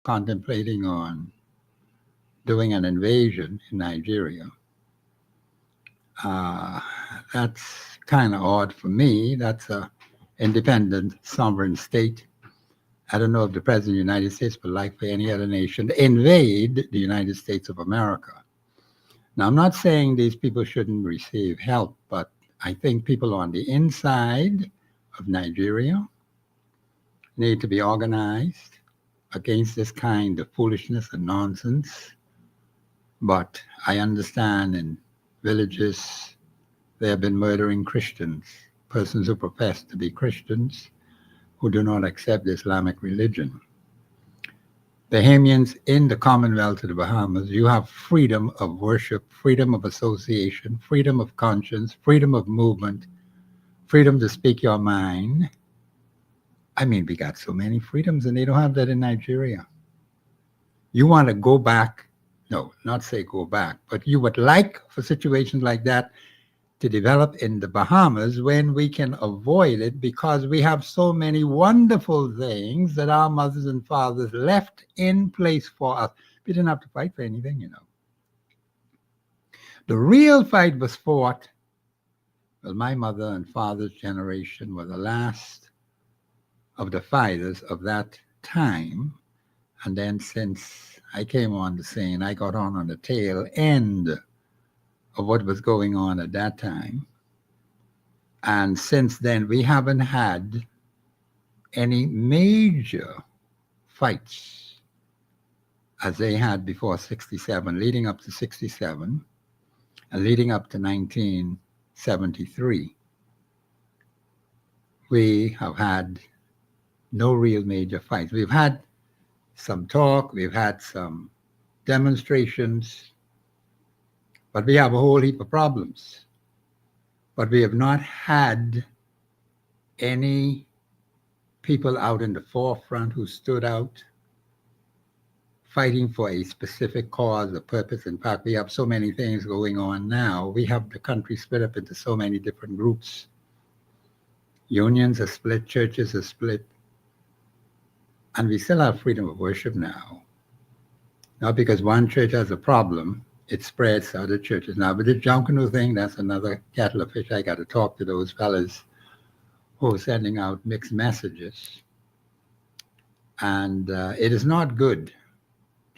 contemplating on doing an invasion in Nigeria. Uh, that's kind of odd for me. That's a independent sovereign state. I don't know if the President of the United States would like for any other nation to invade the United States of America. Now, I'm not saying these people shouldn't receive help, but I think people on the inside of Nigeria need to be organized against this kind of foolishness and nonsense. But I understand in villages they have been murdering Christians, persons who profess to be Christians, who do not accept the Islamic religion. Bahamians in the Commonwealth of the Bahamas, you have freedom of worship, freedom of association, freedom of conscience, freedom of movement, freedom to speak your mind. I mean, we got so many freedoms, and they don't have that in Nigeria. You want to go back? No, not say go back, but you would like for situations like that to develop in the Bahamas when we can avoid it because we have so many wonderful things that our mothers and fathers left in place for us. We didn't have to fight for anything, you know. The real fight was fought. Well, my mother and father's generation were the last of the fighters of that time. And then since I came on the scene, I got on the tail end of what was going on at that time. And since then, we haven't had any major fights as they had before 67, leading up to 67 and leading up to 1973. We have had no real major fights. We've had some talk, we've had some demonstrations, but we have a whole heap of problems. But we have not had any people out in the forefront who stood out fighting for a specific cause or purpose. In fact, we have so many things going on now. We have the country split up into so many different groups. Unions are split, churches are split, and we still have freedom of worship now. Not because one church has a problem, it spreads to other churches. Now, with the Junkanoo thing, that's another kettle of fish. I got to talk to those fellas who are sending out mixed messages. And it is not good.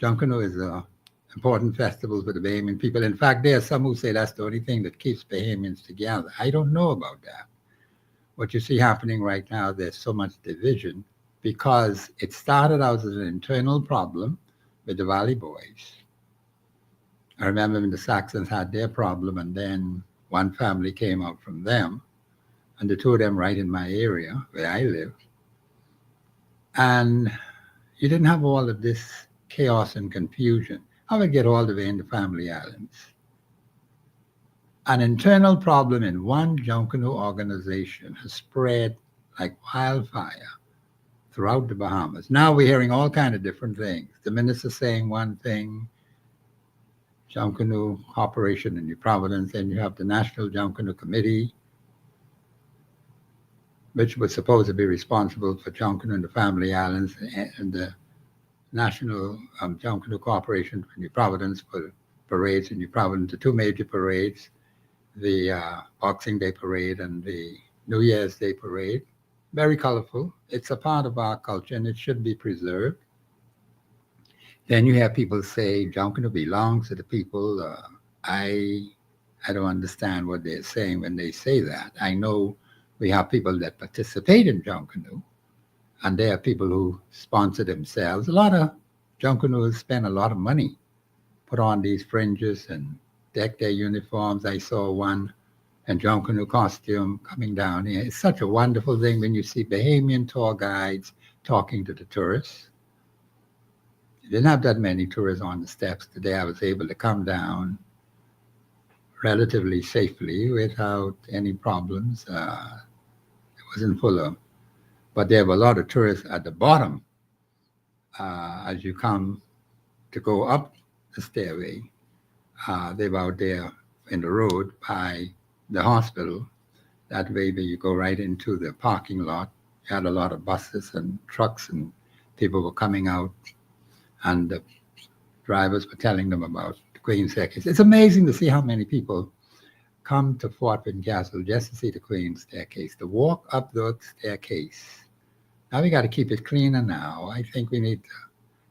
Junkanoo is an important festival for the Bahamian people. In fact, there are some who say that's the only thing that keeps Bahamians together. I don't know about that. What you see happening right now, there's so much division because it started out as an internal problem with the Valley Boys. I remember when the Saxons had their problem, and then one family came out from them, and the two of them right in my area where I live. And you didn't have all of this chaos and confusion. I would get all the way into Family Islands. An internal problem in one Junkanoo organization has spread like wildfire throughout the Bahamas. Now we're hearing all kinds of different things. The minister saying one thing, Junkanoo Corporation in New Providence, and you have the National Junkanoo Committee, which was supposed to be responsible for Junkanoo and the Family Islands, and the National Junkanoo Corporation for New Providence for parades in New Providence, the two major parades, the Boxing Day Parade and the New Year's Day Parade. Very colorful. It's a part of our culture and it should be preserved. Then you have people say Junkanoo belongs to the people. I don't understand what they're saying when they say that. I know we have people that participate in Junkanoo, and there are people who sponsor themselves. A lot of Junkanoos spend a lot of money, put on these fringes and deck their uniforms. I saw one in Junkanoo costume coming down here. It's such a wonderful thing when you see Bahamian tour guides talking to the tourists. You didn't have that many tourists on the steps today. I was able to come down relatively safely without any problems. It wasn't full of, but there were a lot of tourists at the bottom as you come to go up the stairway. They were out there in the road by the hospital. That way you go right into the parking lot. You had a lot of buses and trucks and people were coming out and the drivers were telling them about the Queen's staircase. It's amazing to see how many people come to Fort Wayne Castle just to see the Queen's staircase, to walk up the staircase. Now we got to keep it cleaner now. I think we need to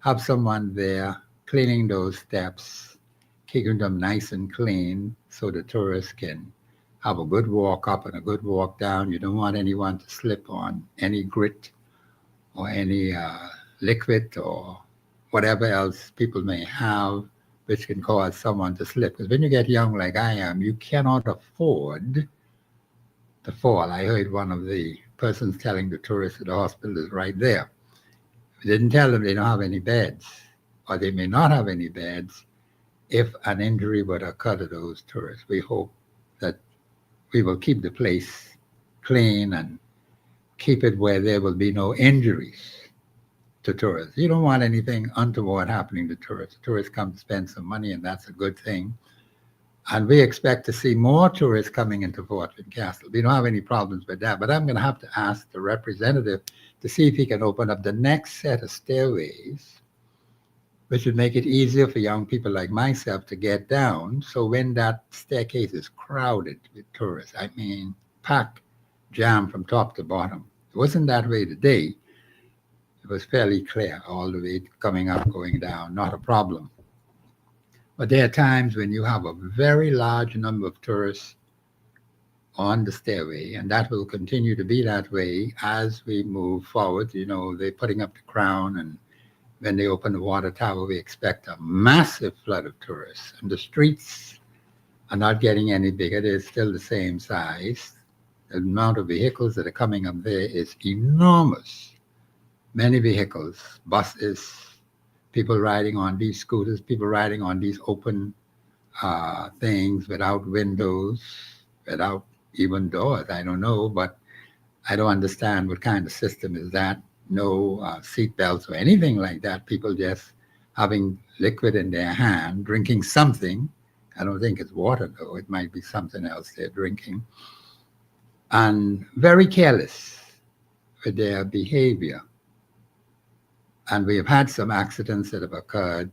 have someone there cleaning those steps, keeping them nice and clean so the tourists can have a good walk up and a good walk down. You don't want anyone to slip on any grit or any liquid or whatever else people may have, which can cause someone to slip. Because when you get young like I am, you cannot afford to fall. I heard one of the persons telling the tourists at the hospital is right there. We didn't tell them they don't have any beds, or they may not have any beds if an injury would occur to those tourists. We hope that we will keep the place clean and keep it where there will be no injuries to tourists. You don't want anything untoward happening to tourists. Tourists come to spend some money, and that's a good thing. And we expect to see more tourists coming into Fort Wayne Castle. We don't have any problems with that, but I'm going to have to ask the representative to see if he can open up the next set of stairways, which would make it easier for young people like myself to get down. So when that staircase is crowded with tourists, I mean, packed, jammed from top to bottom. It wasn't that way today. It was fairly clear all the way coming up, going down, not a problem. But there are times when you have a very large number of tourists on the stairway, and that will continue to be that way as we move forward. You know, they're putting up the crown, and when they open the water tower, we expect a massive flood of tourists. And the streets are not getting any bigger. They're still the same size. The amount of vehicles that are coming up there is enormous. Many vehicles, buses, people riding on these scooters, people riding on these open things without windows, without even doors. I don't know, but I don't understand what kind of system is that. No seat belts or anything like that. People just having liquid in their hand, drinking something. I don't think it's water, though. It might be something else they're drinking. And very careless with their behavior. And we have had some accidents that have occurred,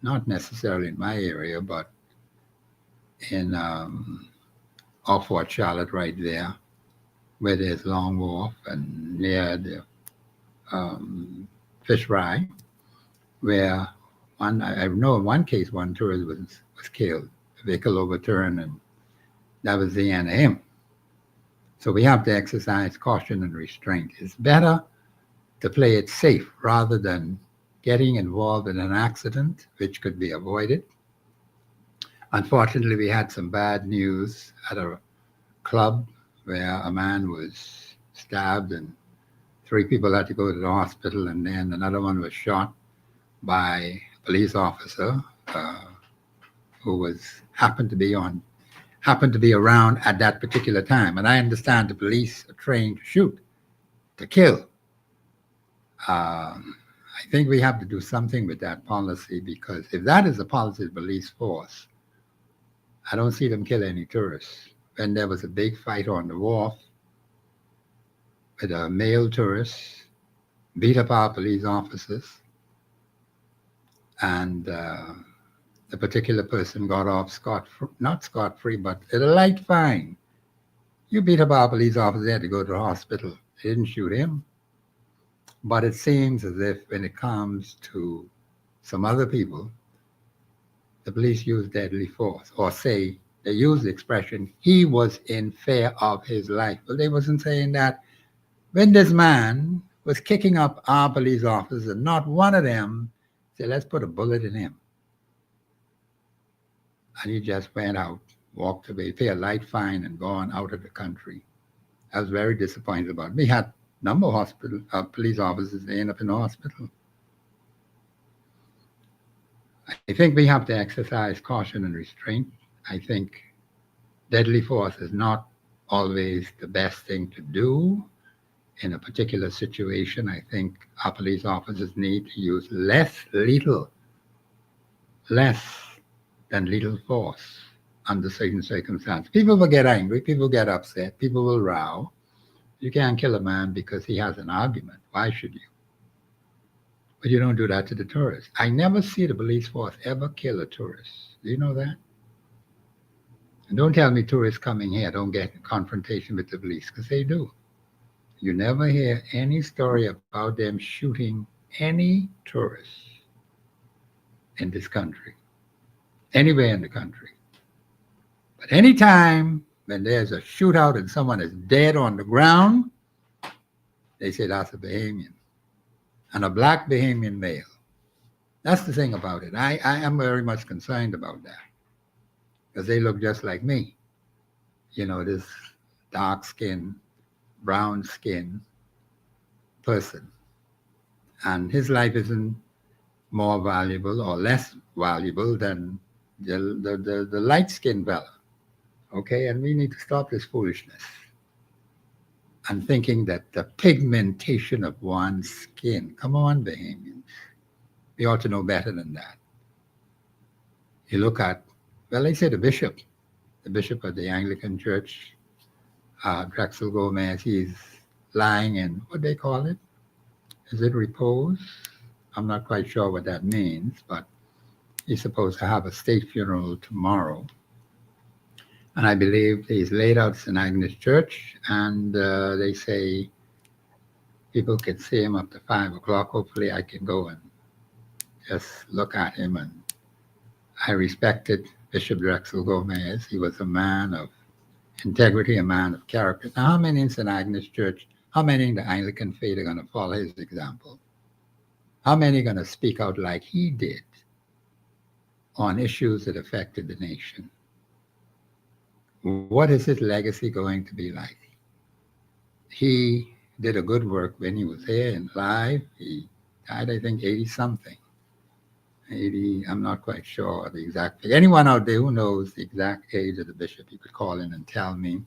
not necessarily in my area, but in off Fort Charlotte right there, where there's Long Wharf and near the Fish Fry, where I know in one case one tourist was killed, a vehicle overturned, and that was the end of him. So we have to exercise caution and restraint. It's better to play it safe rather than getting involved in an accident, which could be avoided. Unfortunately, we had some bad news at a club where a man was stabbed and 3 people had to go to the hospital, and then another one was shot by a police officer who happened to be around at that particular time. And I understand the police are trained to shoot, to kill. I think we have to do something with that policy, because if that is the policy of the police force, I don't see them kill any tourists. When there was a big fight on the wharf with a male tourist, beat up our police officers, and the particular person got off not scot-free, but at a light fine. You beat up our police officer, they had to go to the hospital. They didn't shoot him. But it seems as if when it comes to some other people, the police use deadly force, or say they use the expression, he was in fear of his life. Well, they wasn't saying that. When this man was kicking up our police officers, and not one of them said, let's put a bullet in him. And he just went out, walked away, paid a light fine, and gone out of the country. I was very disappointed about it. We had a number of police officers, they end up in the hospital. I think we have to exercise caution and restraint. I think deadly force is not always the best thing to do in a particular situation. I think our police officers need to use less than lethal force under certain circumstances. People will get angry, people get upset, people will row. You can't kill a man because he has an argument. Why should you? But you don't do that to the tourists. I never see the police force ever kill a tourist. Do you know that? And don't tell me tourists coming here don't get in confrontation with the police, because they do. You never hear any story about them shooting any tourists in this country, anywhere in the country. But anytime when there's a shootout and someone is dead on the ground, they say that's a Bahamian, and a black Bahamian male. That's the thing about it. I am very much concerned about that because they look just like me. You know, this dark skin, brown skin person. And his life isn't more valuable or less valuable than the light skinned fella. Okay, and we need to stop this foolishness and thinking that the pigmentation of one's skin. Come on, Bahamians. We ought to know better than that. You look at, well, they say the bishop of the Anglican Church, Drexel Gomez, he's lying in, what they call it? Is it repose? I'm not quite sure what that means, but he's supposed to have a state funeral tomorrow. And I believe he's laid out St. Agnes Church, and they say people can see him up to 5 o'clock. Hopefully I can go and just look at him. And I respected Bishop Drexel Gomez. He was a man of integrity, a man of character. Now, how many in St. Agnes Church, how many in the Anglican faith are going to follow his example? How many are going to speak out like he did on issues that affected the nation? What is his legacy going to be like? He did a good work when he was here and live. He died, I think, 80-something. 80, I'm not quite sure the exact figure. Anyone out there who knows the exact age of the bishop, you could call in and tell me.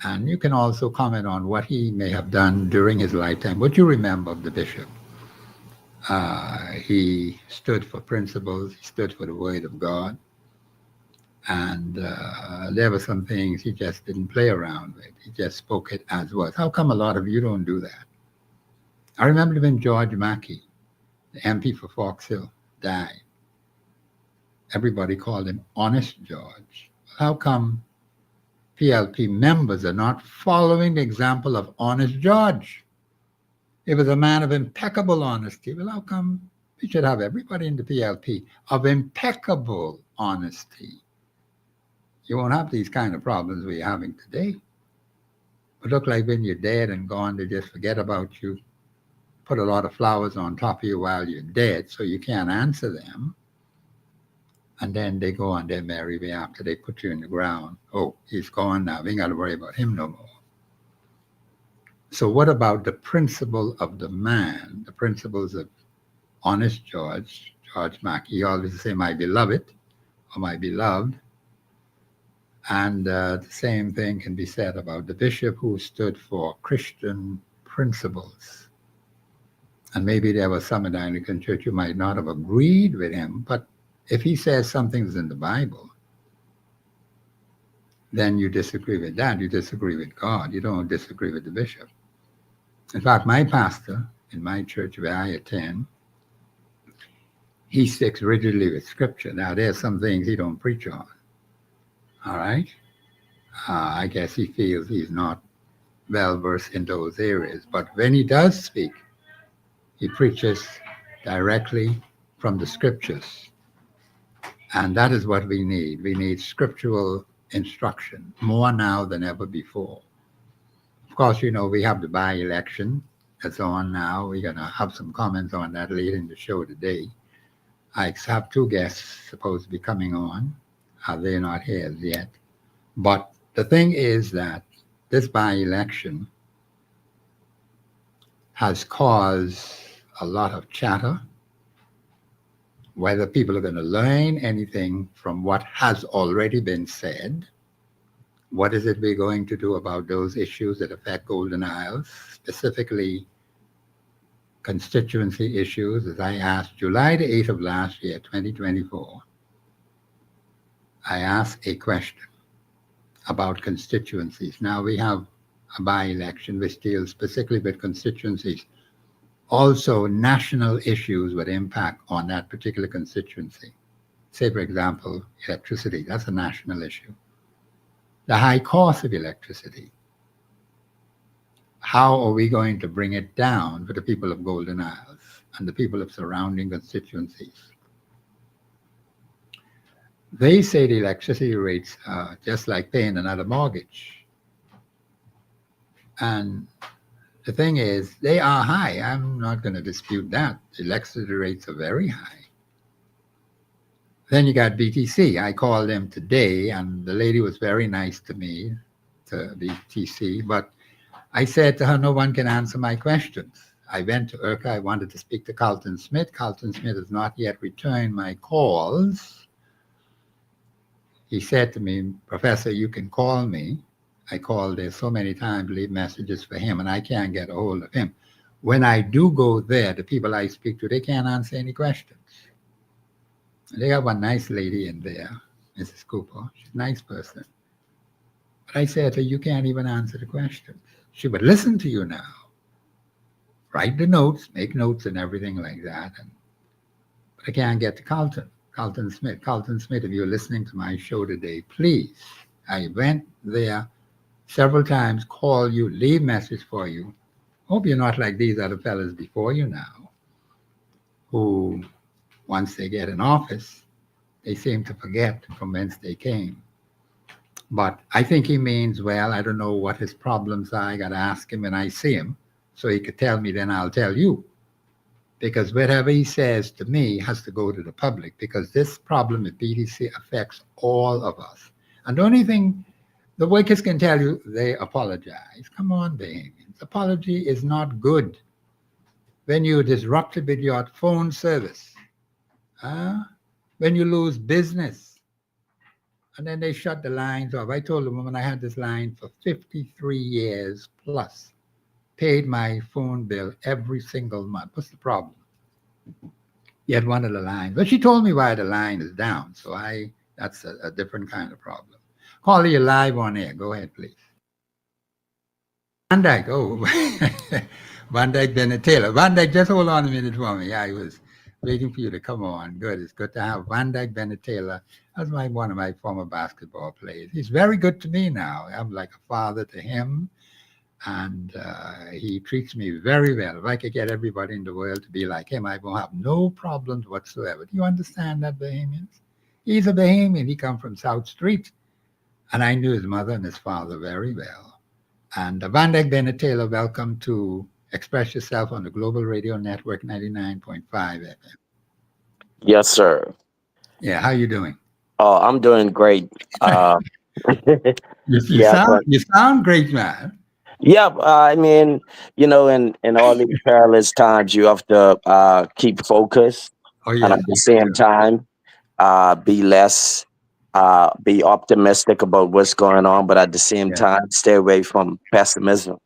And you can also comment on what he may have done during his lifetime. What you remember of the bishop? He stood for principles. He stood for the word of God. And there were some things he just didn't play around with. He just spoke it as was. How come a lot of you don't do that? I remember when George Mackey, the MP for Fox Hill, died. Everybody called him Honest George. How come PLP members are not following the example of Honest George? He was a man of impeccable honesty. Well, how come we should have everybody in the PLP of impeccable honesty? You won't have these kind of problems we're having today. It look like when you're dead and gone, they just forget about you, put a lot of flowers on top of you while you're dead so you can't answer them. And then they go on their merry way after they put you in the ground. Oh, he's gone now. We ain't got to worry about him no more. So what about the principle of the man, the principles of Honest George Mackey? He always say, my beloved or my beloved. And the same thing can be said about the bishop who stood for Christian principles. And maybe there was some in the Anglican Church who might not have agreed with him, but if he says something's in the Bible, then you disagree with that. You disagree with God. You don't disagree with the bishop. In fact, my pastor in my church where I attend, he sticks rigidly with Scripture. Now, there's some things he don't preach on. All right? I guess he feels he's not well-versed in those areas. But when he does speak, he preaches directly from the Scriptures. And that is what we need. We need scriptural instruction, more now than ever before. Of course, you know, we have the by-election that's on now. We're going to have some comments on that later in the show today. I have two guests supposed to be coming on. They're not here yet. But the thing is that this by-election has caused a lot of chatter, whether people are going to learn anything from what has already been said. What is it we're going to do about those issues that affect Golden Isles, specifically constituency issues? As I asked July the 8th of last year, 2024, I asked a question about constituencies. Now we have a by-election which deals specifically with constituencies Also, national issues with impact on that particular constituency. Say, for example, electricity, that's a national issue. The high cost of electricity. How are we going to bring it down for the people of Golden Isles and the people of surrounding constituencies? They say the electricity rates are just like paying another mortgage. And the thing is, they are high. I'm not going to dispute that. The electricity rates are very high. Then you got BTC. I called them today, and the lady was very nice to me, to BTC. But I said to her, no one can answer my questions. I went to IRCA. I wanted to speak to Carlton Smith. Carlton Smith has not yet returned my calls. He said to me, Professor, you can call me. I called there so many times, leave messages for him, and I can't get a hold of him. When I do go there, the people I speak to, they can't answer any questions. They got one nice lady in there, Mrs. Cooper. She's a nice person. But I said to her, you can't even answer the questions. She would listen to you now. Write the notes, make notes and everything like that. But I can't get to Carlton Smith. Carlton Smith, if you're listening to my show today, please. I went there several times, call you, leave message for you. Hope you're not like these other fellas before you now, who, once they get in office, they seem to forget from whence they came. But I think he means well. I don't know what his problems are. I got to ask him when I see him so he could tell me, then I'll tell you. Because whatever he says to me has to go to the public, because this problem at BTC affects all of us. And the only thing the workers can tell you, they apologize. Come on, Bahamians. Apology is not good. When you disrupted with your phone service, when you lose business, and then they shut the lines off. I told the woman I had this line for 53 years plus, paid my phone bill every single month. What's the problem? Yet one of the lines, but she told me why the line is down. So that's a different kind of problem. Call you live on air. Go ahead, please. Van Dyke, Van Dyke Bennett Taylor. Van Dyke, just hold on a minute for me. I was waiting for you to come on. Good. It's good to have Van Dyke Bennett Taylor. That's one of my former basketball players. He's very good to me now. I'm like a father to him, and he treats me very well. If I could get everybody in the world to be like him, I won't have no problems whatsoever. Do you understand that, Bahamians? He's a Bahamian. He come from South Street, and I knew his mother and his father very well. And Van Dyke Bennett Taylor, welcome to Express Yourself on the Global Radio Network 99.5 FM. Yes, sir. Yeah, how you doing? Oh, I'm doing great. You sound great, man. Yeah, I mean, in all these perilous times, you have to keep focused, Oh, and yeah. at the same time, be optimistic about what's going on, but at the same time, stay away from pessimism.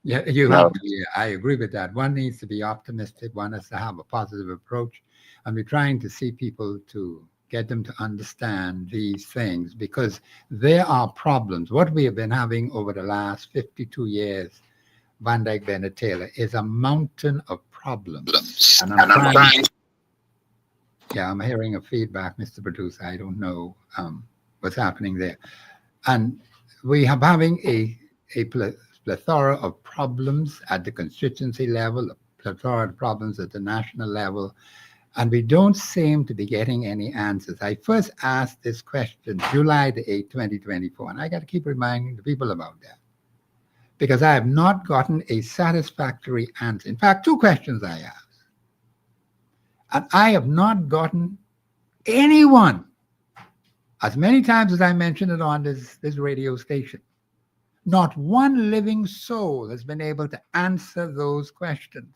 Yeah, you have to. Yeah, I agree with that. One needs to be optimistic. One has to have a positive approach, and we're trying to see people to get them to understand these things because there are problems. What we have been having over the last 52 years, Van Dyke Bennett Taylor, is a mountain of problems. And I'm trying. Yeah, I'm hearing a feedback, Mr. Producer. I don't know what's happening there. And we are having a plethora of problems at the constituency level, a plethora of problems at the national level, and we don't seem to be getting any answers. I first asked this question July the 8th, 2024, and I got to keep reminding the people about that because I have not gotten a satisfactory answer. In fact, two questions I asked. And I have not gotten anyone, as many times as I mentioned it on this radio station, not one living soul has been able to answer those questions.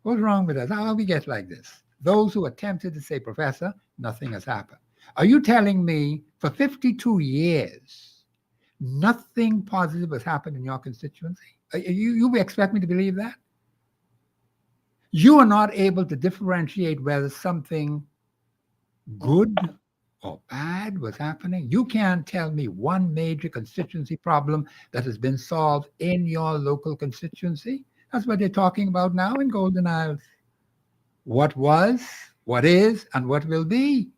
What's wrong with us? How do we get like this? Those who attempted to say, Professor, nothing has happened. Are you telling me for 52 years, nothing positive has happened in your constituency? You expect me to believe that? You are not able to differentiate whether something good or bad was happening. You can't tell me one major constituency problem that has been solved in your local constituency. That's what they're talking about now in Golden Isles. What was, what is, and what will be.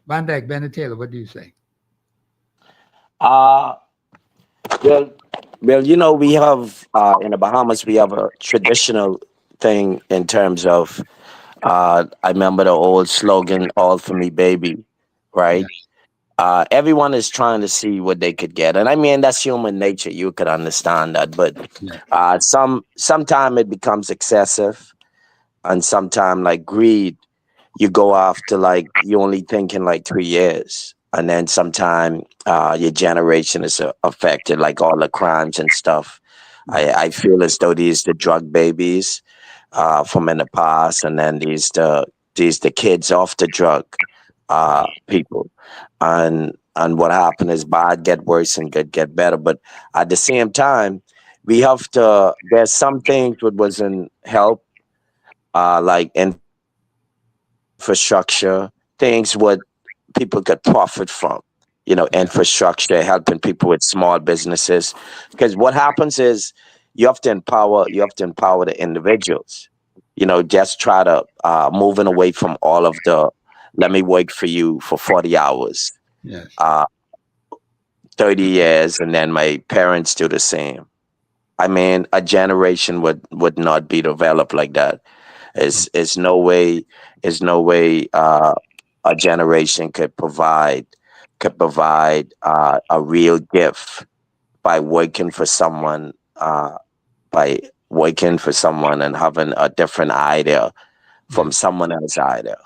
Van Dyke, Bennett Taylor, what do you say? Uh, well, we have in the Bahamas, we have a traditional thing in terms of, I remember the old slogan, all for me, baby, right? Yes, Everyone is trying to see what they could get. And I mean, that's human nature. You could understand that. But yes, sometime it becomes excessive, and sometime like greed, you go after like you only thinking like 3 years, and then sometime your generation is affected, like all the crimes and stuff. yes, I feel as though these the drug babies from in the past, and then these the kids off the drug people, and what happened is bad get worse and good get better. But at the same time, we have to. There's some things that wasn't help, like infrastructure, things what people could profit from. yes, Infrastructure, helping people with small businesses. Because what happens is you have to empower the individuals. Just try to moving away from all of the let me work for you for 40 hours, yes, uh, 30 years, and then my parents do the same. I mean, a generation would not be developed like that. Is no way is no way a generation could provide a real gift by working for someone by working for someone and having a different idea from yes. someone else's idea.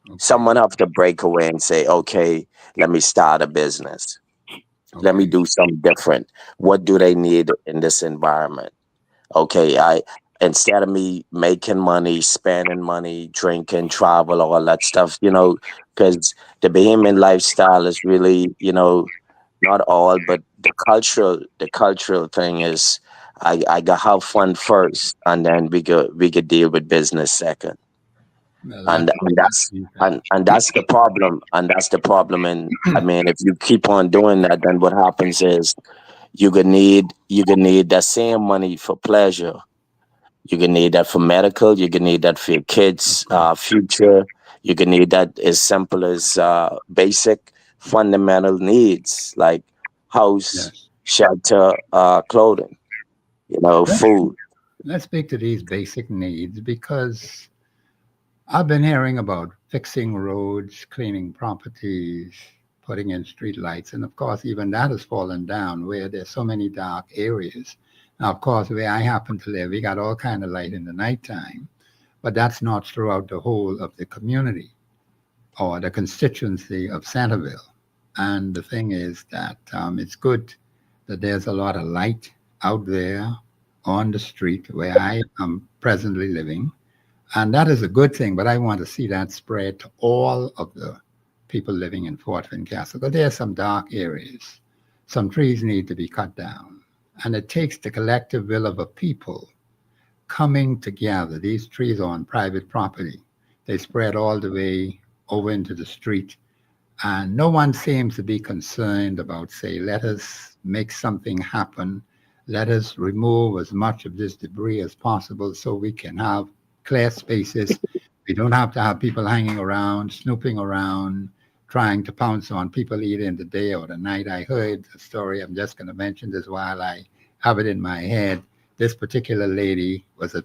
Okay, Someone have to break away and say, okay, let me start a business. Let me okay, do something different. What do they need in this environment? Okay, I instead of me making money, spending money, drinking, travel, all that stuff, because the Bahamian lifestyle is really, not all, but the cultural thing is I got have fun first, and then we could deal with business second. well, And that's and that's you said. and that's the problem. And that's the problem. And I mean, if you keep on doing that, then what happens is you can need that same money for pleasure. You can need that for medical. You can need that for your Of kids' course, future. You can need that as simple as basic fundamental needs like house, yes. shelter, clothing, Let's, food. let's speak to these basic needs because I've been hearing about fixing roads, cleaning properties, putting in street lights, and of course, even that has fallen down where there's so many dark areas. Now, of course, where I happen to live, we got all kind of light in the nighttime, but that's not throughout the whole of the community or the constituency of Centerville. And the thing is that it's good that there's a lot of light out there on the street where I am presently living, and that is a good thing, but I want to see that spread to all of the people living in Fort Fincastle. Because there are some dark areas. Some trees need to be cut down. And it takes the collective will of a people coming together. These trees are on private property. They spread all the way over into the street. And no one seems to be concerned about, say, let us make something happen. Let us remove as much of this debris as possible so we can have clear spaces. We don't have to have people hanging around, snooping around, trying to pounce on people either in the day or the night. I heard a story. I'm just going to mention this while I have it in my head. This particular lady was a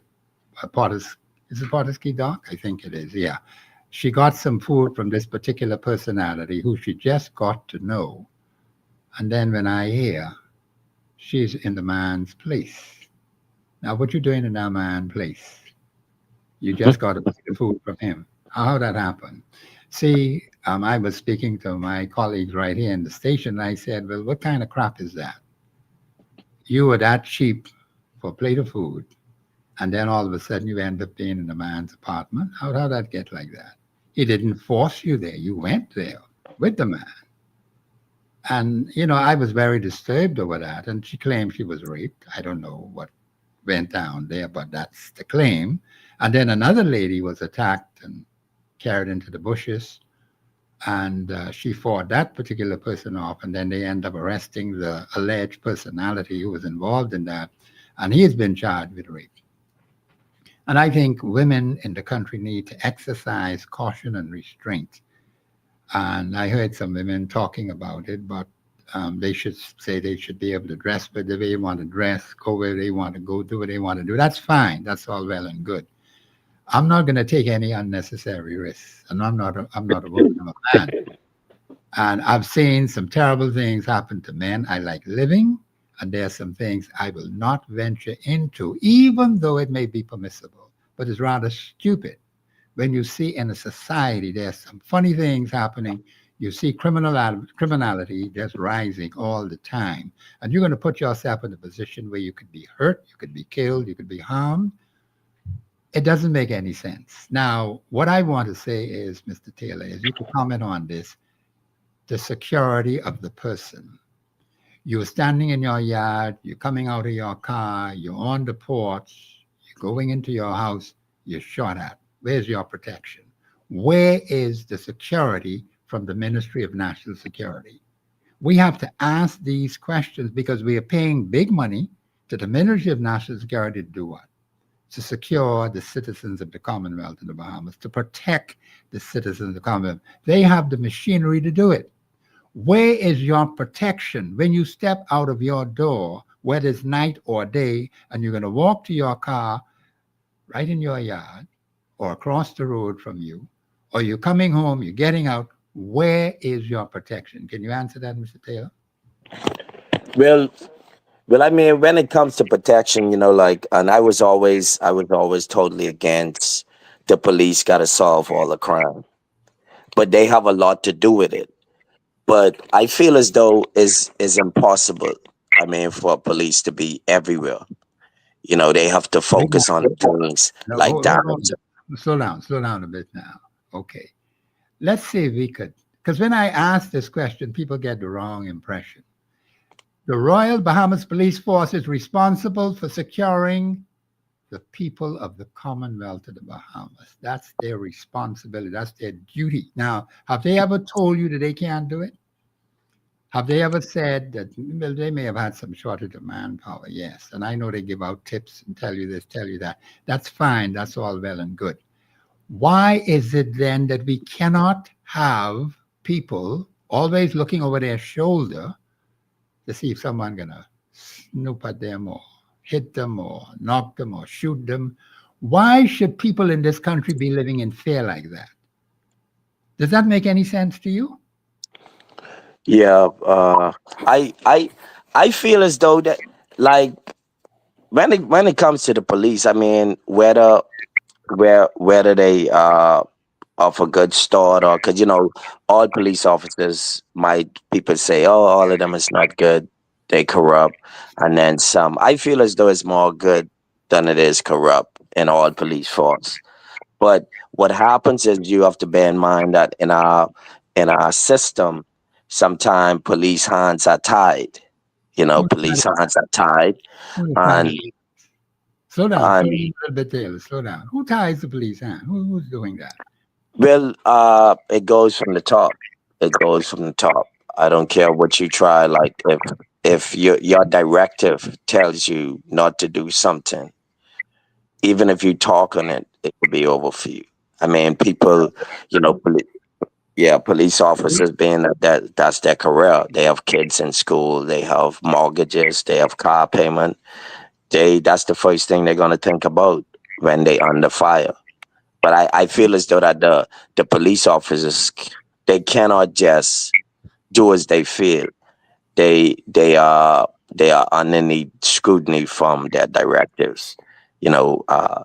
Potter's, is it Potter's Key Dock? I think it is, yeah. She got some food from this particular personality who she just got to know. And then when I hear she's in the man's place. Now, what you doing in that man's place? You just got a plate of food from him. How that happened? See, I was speaking to my colleagues right here in the station. And I said, well, what kind of crap is that? You were that cheap for a plate of food, and then all of a sudden you end up being in a man's apartment. How that get like that? He didn't force you there. You went there with the man. And, I was very disturbed over that. And she claimed she was raped. I don't know what went down there, but that's the claim. And then another lady was attacked and carried into the bushes. And she fought that particular person off. And then they end up arresting the alleged personality who was involved in that. And he has been charged with rape. And I think women in the country need to exercise caution and restraint. And I heard some women talking about it, but they should say they should be able to dress where they want to dress, go where they want to go, do what they want to do. That's fine. That's all well and good. I'm not going to take any unnecessary risks, and I'm not a woman. I'm a man, and I've seen some terrible things happen to men. I like living, and there are some things I will not venture into, even though it may be permissible. But it's rather stupid when you see in a society there's some funny things happening. You see criminality just rising all the time, and you're going to put yourself in a position where you could be hurt, you could be killed, you could be harmed. It doesn't make any sense. Now, what I want to say is, Mr. Taylor, is you can comment on this, the security of the person. You're standing in your yard, you're coming out of your car, you're on the porch, you're going into your house, you're shot at. Where's your protection? Where is the security from the Ministry of National Security? We have to ask these questions because we are paying big money to the Ministry of National Security to do what? To secure the citizens of the Commonwealth of the Bahamas, to protect the citizens of the Commonwealth. They have the machinery to do it. Where is your protection when you step out of your door, whether it's night or day, and you're going to walk to your car right in your yard or across the road from you, or you're coming home, you're getting out? Where is your protection? Can you answer that, Mr. Taylor? Well, well, I mean, when it comes to protection, like, and I was always totally against the police got to solve all the crime, but they have a lot to do with it. But I feel as though is impossible. I mean, for police to be everywhere, they have to Wait now. focus on things No, like hold that. on. Slow down a bit now. Okay. Let's see if we could, because when I ask this question, people get the wrong impression. The Royal Bahamas Police Force is responsible for securing the people of the Commonwealth of the Bahamas. That's their responsibility. That's their duty. Now, have they ever told you that they can't do it? Have they ever said that, well, they may have had some shortage of manpower? Yes. And I know they give out tips and tell you this, tell you that. That's fine. That's all well and good. Why is it then that we cannot have people always looking over their shoulder to see if someone gonna snoop at them or hit them or knock them or shoot them? Why should people in this country be living in fear like that? Does that make any sense to you? Yeah, I feel as though that, like, when it comes to the police, I mean, whether they off a good start, or because all police officers might, people say, oh, all of them is not good, they corrupt, and then some. I feel as though it's more good than it is corrupt in all police force. But what happens is you have to bear in mind that in our system, sometimes police hands are tied. Who Police hands are tied, who ties and the Slow down, slow down and a little bit, Taylor. Slow down. Who ties the police hand? Who's doing that? well, it goes from the top. It goes from the top. I don't care what you try. Like, if your directive tells you not to do something, even if you talk on it, it could be over for you. I mean, people, yeah, police officers, being that's their career. They have kids in school. They have mortgages. They have car payment. That's the first thing they're gonna think about when they under fire. But I feel as though that the police officers, they cannot just do as they feel. They are underneath scrutiny from their directives, you know, uh,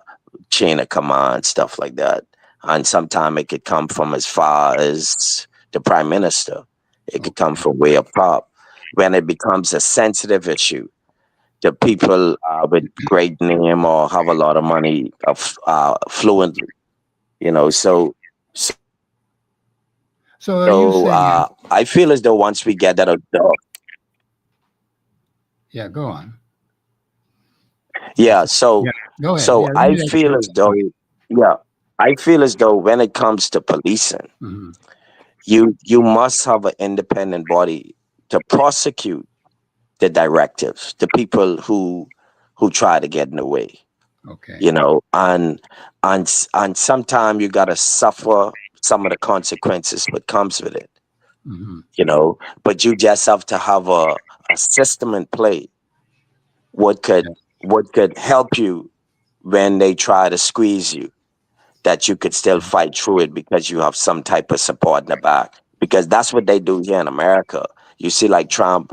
chain of command, stuff like that. And sometimes it could come from as far as the prime minister. It could come Okay. from way up top. When it becomes a sensitive issue, the people with great name or have a lot of money fluently, So are you saying, I feel as though once we get that out the door, yeah, go on. yeah. So Yeah, go ahead. so Yeah, let I me let feel you as though, yeah, I feel as though when it comes to policing, hmm you must have an independent body to prosecute the directives, the people who try to get in the way. Okay. you know, and sometimes you gotta suffer some of the consequences what comes with it, Hmm. you know. But you just have to have a system in play what could Yeah. what could help you when they try to squeeze you, that you could still fight through it because you have some type of support in the back. Because that's what they do here in America. You see, like Trump,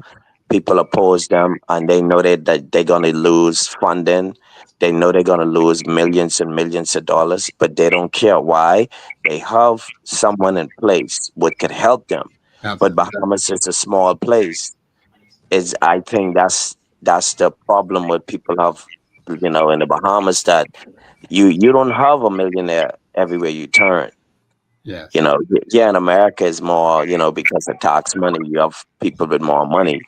people oppose them and they know that they're going to lose funding. They know they're going to lose millions and millions of dollars, but they don't care. Why? They have someone in place what could help them. But Absolutely. Bahamas is a small place. Is I think that's the problem with people have, you know, in the Bahamas, that you don't have a millionaire everywhere you turn. You Yes. know, yeah, in America is more, you know, because of tax money, you have people with more money.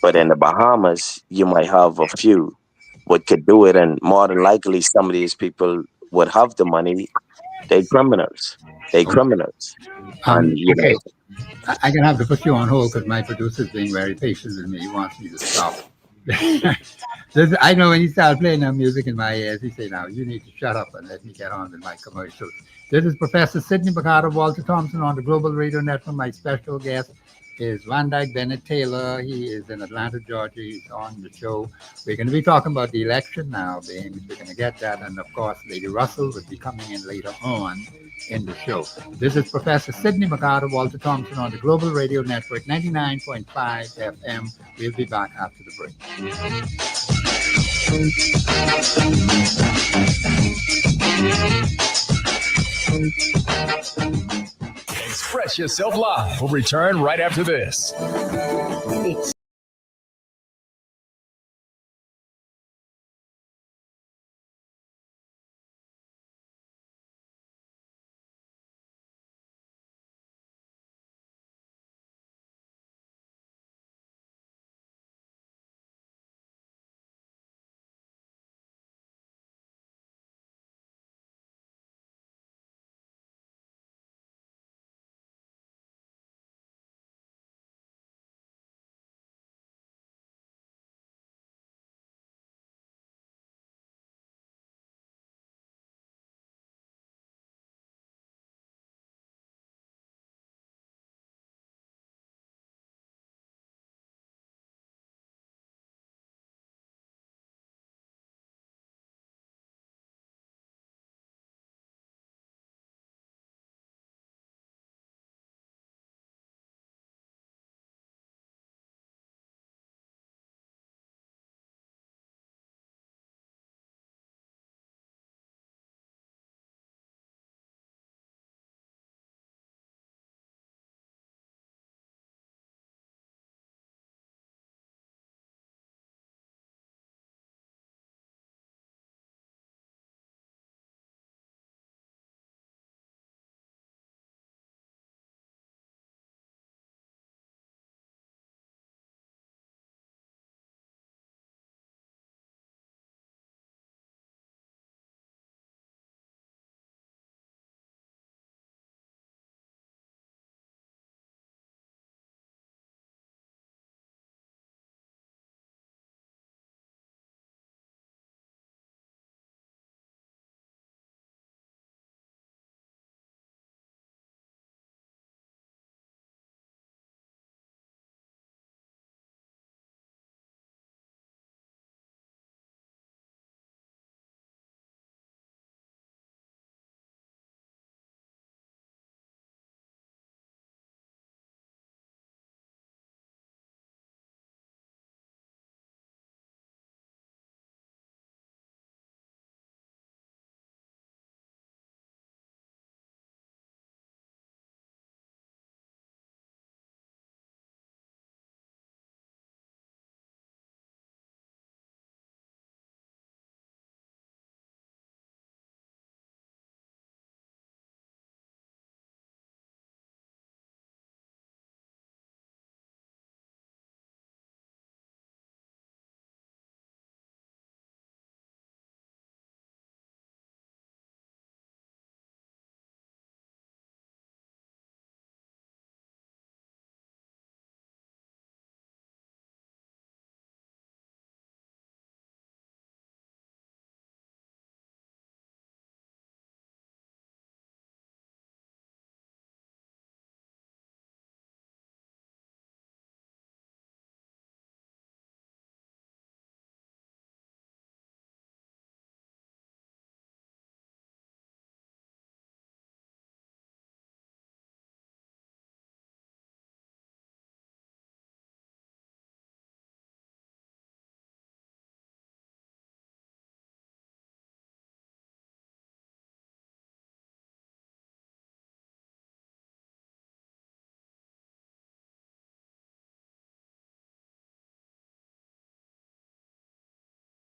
But in the Bahamas, you might have a few what could do it, and more than likely, some of these people would have the money. They criminals. They Okay. criminals, and you Okay. know, I'm gonna have to put you on hold because my producer's being very patient with me. He wants me to stop. I know when he started playing that music in my ears, he said, "Now you need to shut up and let me get on with my commercials." This is Professor Sidney Bakar Walter Thompson on the Global Radio Network. My special guest is Van Dyke Bennett Taylor. He is in Atlanta, Georgia. He's on the show. We're going to be talking about the election now, James. We're going to get that. And of course, Lady Russell will be coming in later on in the show. This is Professor Sidney McCarter, Walter Thompson on the Global Radio Network, 99.5 FM. We'll be back after the break. Express Yourself Live will return right after this.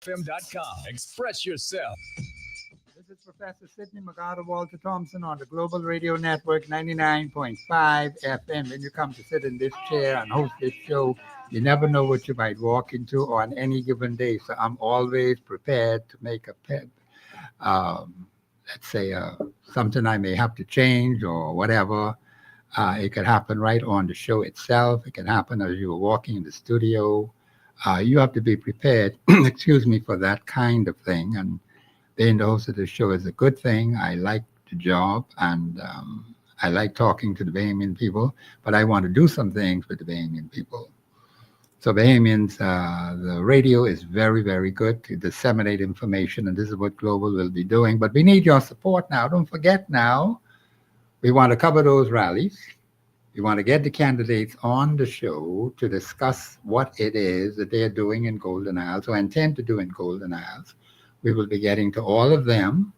FM.com. Express yourself. This is Professor Sidney McArthur Walter Thompson on the Global Radio Network 99.5 FM. When you come to sit in this chair and host this show, you never know what you might walk into on any given day. So I'm always prepared to make a pet. Let's say something I may have to change or whatever. It could happen right on the show itself. It can happen as you're walking in the studio. You have to be prepared, excuse me, for that kind of thing. And being the host of the show is a good thing. I like the job and I like talking to the Bahamian people, but I want to do some things with the Bahamian people. So Bahamians, the radio is very, very good to disseminate information, and this is what Global will be doing. But we need your support now. Don't forget now, we want to cover those rallies. We want to get the candidates on the show to discuss what it is that they're doing in Golden Isles or intend to do in Golden Isles. We will be getting to all of them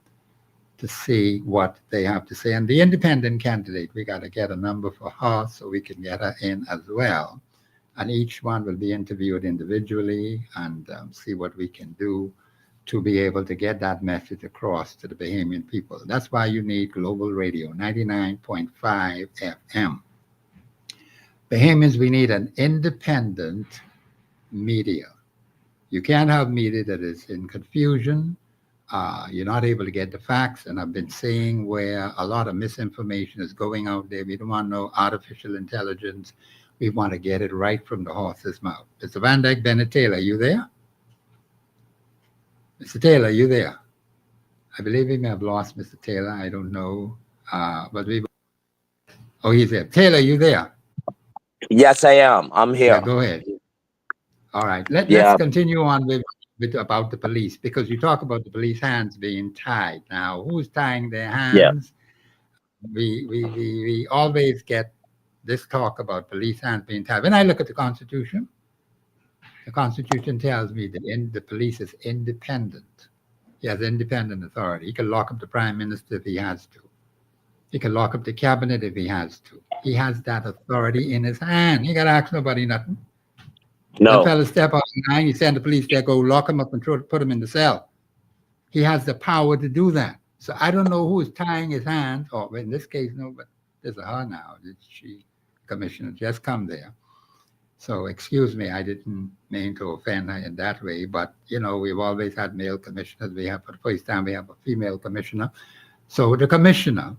to see what they have to say. And the independent candidate, we got to get a number for her so we can get her in as well. And each one will be interviewed individually and see what we can do to be able to get that message across to the Bahamian people. That's why you need Global Radio, 99.5 FM. Bahamians, we need an independent media. You can't have media that is in confusion. You're not able to get the facts. And I've been seeing where a lot of misinformation is going out there. We don't want no artificial intelligence. We want to get it right from the horse's mouth. Mr. Van Dyke Bennett Taylor, are you there? Mr. Taylor, are you there? I believe we may have lost Mr. Taylor. I don't know. But oh, he's there. Taylor, are you there? Yes, I am. I'm here. Yeah, go ahead. All right. Let's continue on with about the police, because you talk about the police hands being tied. Now, who's tying their hands? Yeah. We always get this talk about police hands being tied. When I look at the Constitution tells me that the police is independent. He has independent authority. He can lock up the prime minister if he has to. He can lock up the cabinet if he has to. He has that authority in his hand. He got to ask nobody nothing. No. The fella step out in line, you send the police there, go lock him up and put him in the cell. He has the power to do that. So I don't know who is tying his hands, or in this case, no, but there's a her now. She, commissioner, just come there. So excuse me, I didn't mean to offend her in that way, but we've always had male commissioners. We have, for the first time, we have a female commissioner. So the commissioner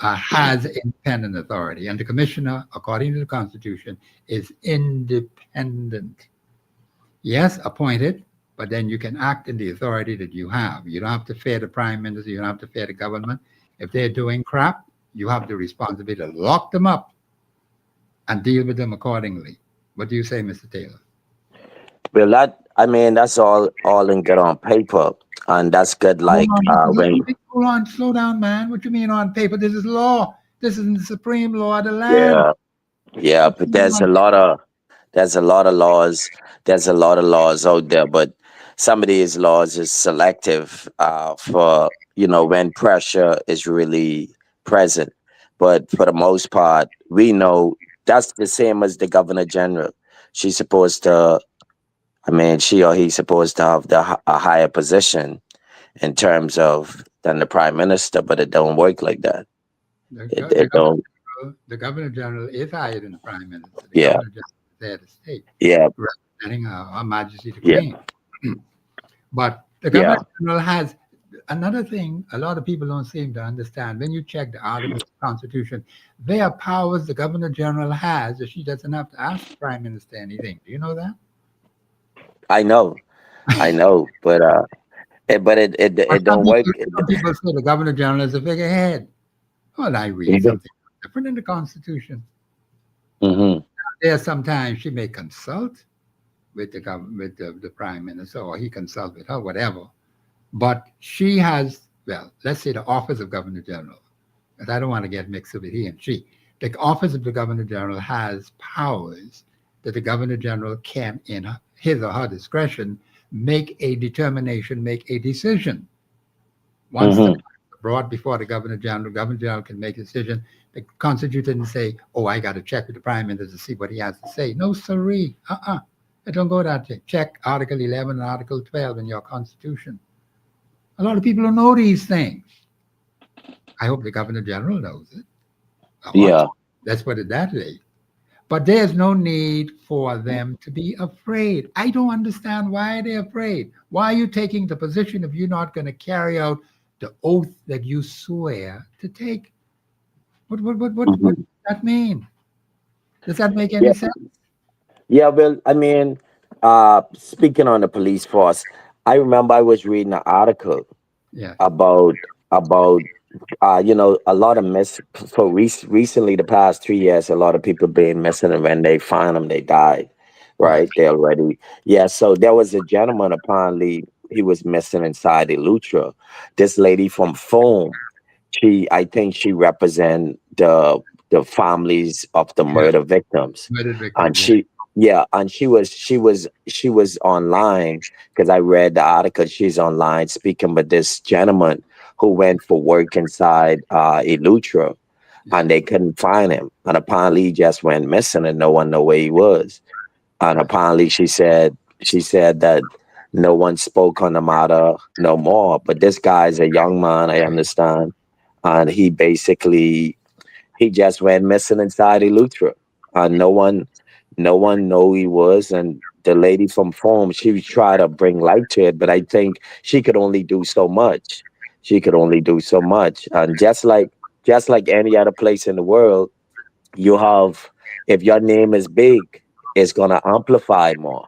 has independent authority, and the commissioner, according to the Constitution, is independent. Yes, appointed, but then you can act in the authority that you have. You don't have to fear the prime minister. You don't have to fear the government. If they're doing crap, you have the responsibility to lock them up and deal with them accordingly. What do you say, Mr. Taylor? Well, that's all in good on paper, and that's good. Like hold on, slow down, man. What you mean on paper? This is law. This is the supreme law of the land. Yeah, but there's a lot of laws. There's a lot of laws out there, but some of these laws is selective for when pressure is really present. But for the most part, we know that's the same as the governor general. She's supposed to. She or he's supposed to have a higher position in terms of than the prime minister, but it don't work like that. The governor general is higher than the prime minister. The governor general is head of state. Yeah. Representing Her Majesty the Queen. Yeah. But the governor general has another thing a lot of people don't seem to understand. When you check the articles of the Constitution, there are powers the governor general has that she doesn't have to ask the prime minister anything. Do you know that? I know, but it don't work. Some people say the governor general is a figurehead. Well, I read something different in the Constitution. Mm-hmm. There sometimes she may consult with the prime minister, or he consult with her, whatever. But she has, let's say the office of governor general, because I don't want to get mixed up with he and she. The office of the governor general has powers that the governor general can, in his or her discretion, make a determination, make a decision. Once brought before the governor general can make a decision. The Constitution didn't say, I got to check with the prime minister to see what he has to say. No, sirree. Don't go that way. Check Article 11 and Article 12 in your Constitution. A lot of people don't know these things. I hope the Governor General knows it. Yeah. Let's put it that way. But there's no need for them to be afraid. I don't understand why they're afraid. Why are you taking the position if you're not going to carry out the oath that you swear to take? What Mhm. does that mean? Does that make Yeah. any sense? Yeah. Well, I mean, speaking on the police force, I remember I was reading an article Yeah. about a lot of recently the past 3 years, a lot of people being missing, and when they find them, they died. Right. Right? They already, yeah. So there was a gentleman, apparently he was missing inside Elutra. This lady from Foam, I think she represent the families of the Yeah. murder victims, Murdered and victims. Yeah. she was online, because I read the article. She's online speaking with this gentleman who went for work inside Elutra, Yeah. and they couldn't find him, and apparently he just went missing and no one know where he was. And Right. apparently she said that no one spoke on the matter no more. But this guy's a young man, I Right. understand, and he just went missing inside Elutra, and no one know who he was. And the lady from Foam, she tried to bring light to it, but I think she could only do so much. She could only do so much, and just like any other place in the world, you have, if your name is big, it's gonna amplify more.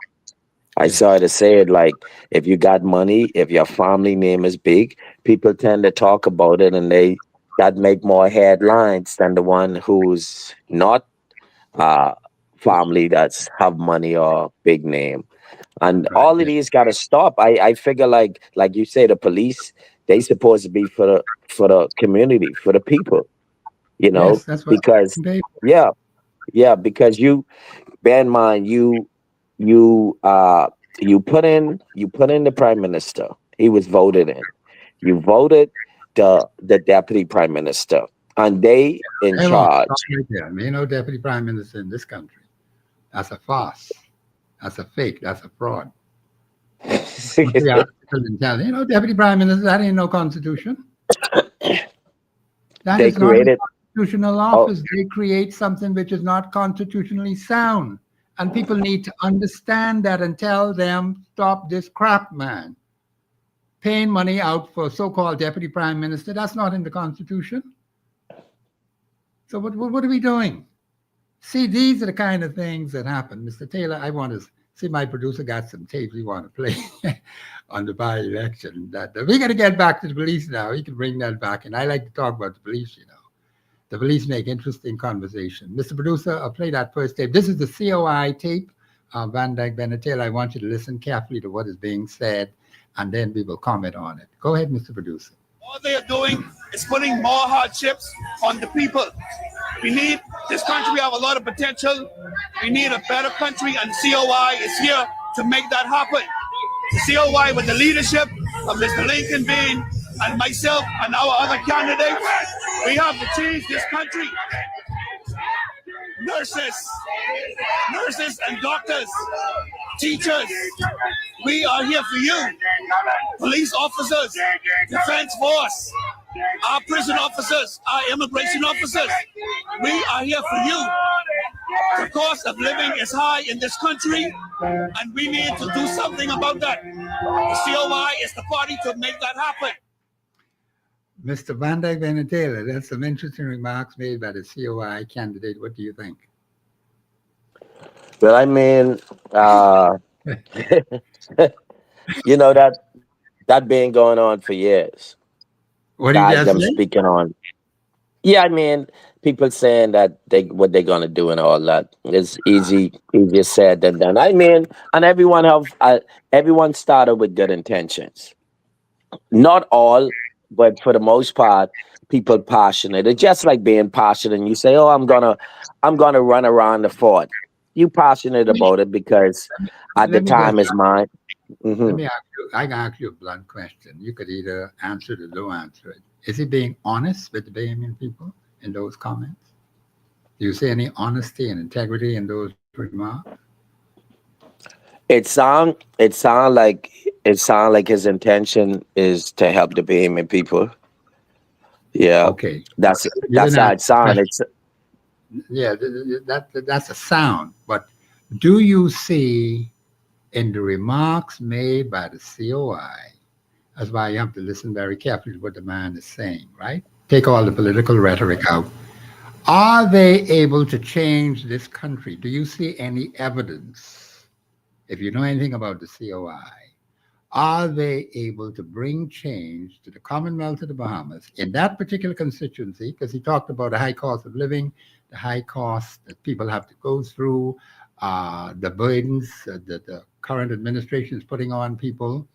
I Yeah. sorry to say it, like, if you got money, if your family name is big, people tend to talk about it, and they that make more headlines than the one who's not uh family that's have money or big name. And Right. all of Yeah. these gotta stop. I figure, like you say, the police, they supposed to be for the community, for the people, Yes. That's what because they. yeah, yeah, because bear in mind, you put in the prime minister. He was voted in. You voted the deputy prime minister, and they in Hang on. Stop charge. right there. There ain't no deputy prime minister in this country. That's a farce. That's a fake. That's a fraud. What the article in tell you know, deputy prime minister, that ain't no constitution. That They is not a created. constitutional Oh, office. They create something which is not constitutionally sound. And people need to understand that and tell them, stop this crap, man. Paying money out for so-called deputy prime minister, that's not in the Constitution. So what are we doing? See, these are the kind of things that happen. Mr. Taylor, I want to see my producer got some tapes we want to play on the by-election. That we got to get back to the police now. He can bring that back. And I like to talk about the police, you know. The police make interesting conversation. Mr. Producer, I'll play that first tape. This is the COI tape. Van Dyke Benetel, I want you to listen carefully to what is being said, and then we will comment on it. Go ahead, Mr. Producer. All they are doing is putting more hardships on the people. We need this country. We have a lot of potential. We need a better country, and COI is here to make that happen. COI, with the leadership of Mr. Lincoln Bean and myself and our other candidates, we have to change this country. Nurses and doctors, teachers, we are here for you. Police officers, defense force, our prison officers, our immigration officers, we are here for you. The cost of living is high in this country, and we need to do something about that. The COI is the party to make that happen. Mr. Van Dyke Benetel, that's some interesting remarks made by the COI candidate. What do you think? well, I mean, uh, that been going on for years. What did you Guys, just them say? speaking on. Yeah, I mean, people saying that what they're gonna do and all that is easier said than done. I mean, and everyone started with good intentions. Not all, but for the most part, people passionate. It's just like being passionate. And you say, "Oh, I'm gonna run around the fort." You passionate about it because at the Let me just time is mine. let Hmm. me ask you. I can ask you a blunt question. You could either answer it or don't answer it. Is he being honest with the Bahamian people in those comments? Do you see any honesty and integrity in those remarks? it sound like his intention is to help the Bahamian people. Yeah, Okay. that's You that's didn't how answer it the sounds. question. It's Yeah, that's a sound. But do you see in the remarks made by the COI, that's why you have to listen very carefully to what the man is saying, right? Take all the political rhetoric out. Are they able to change this country? Do you see any evidence, if you know anything about the COI, are they able to bring change to the Commonwealth of the Bahamas in that particular constituency? Because he talked about the high cost of living, the high cost that people have to go through, the burdens that the current administration is putting on people.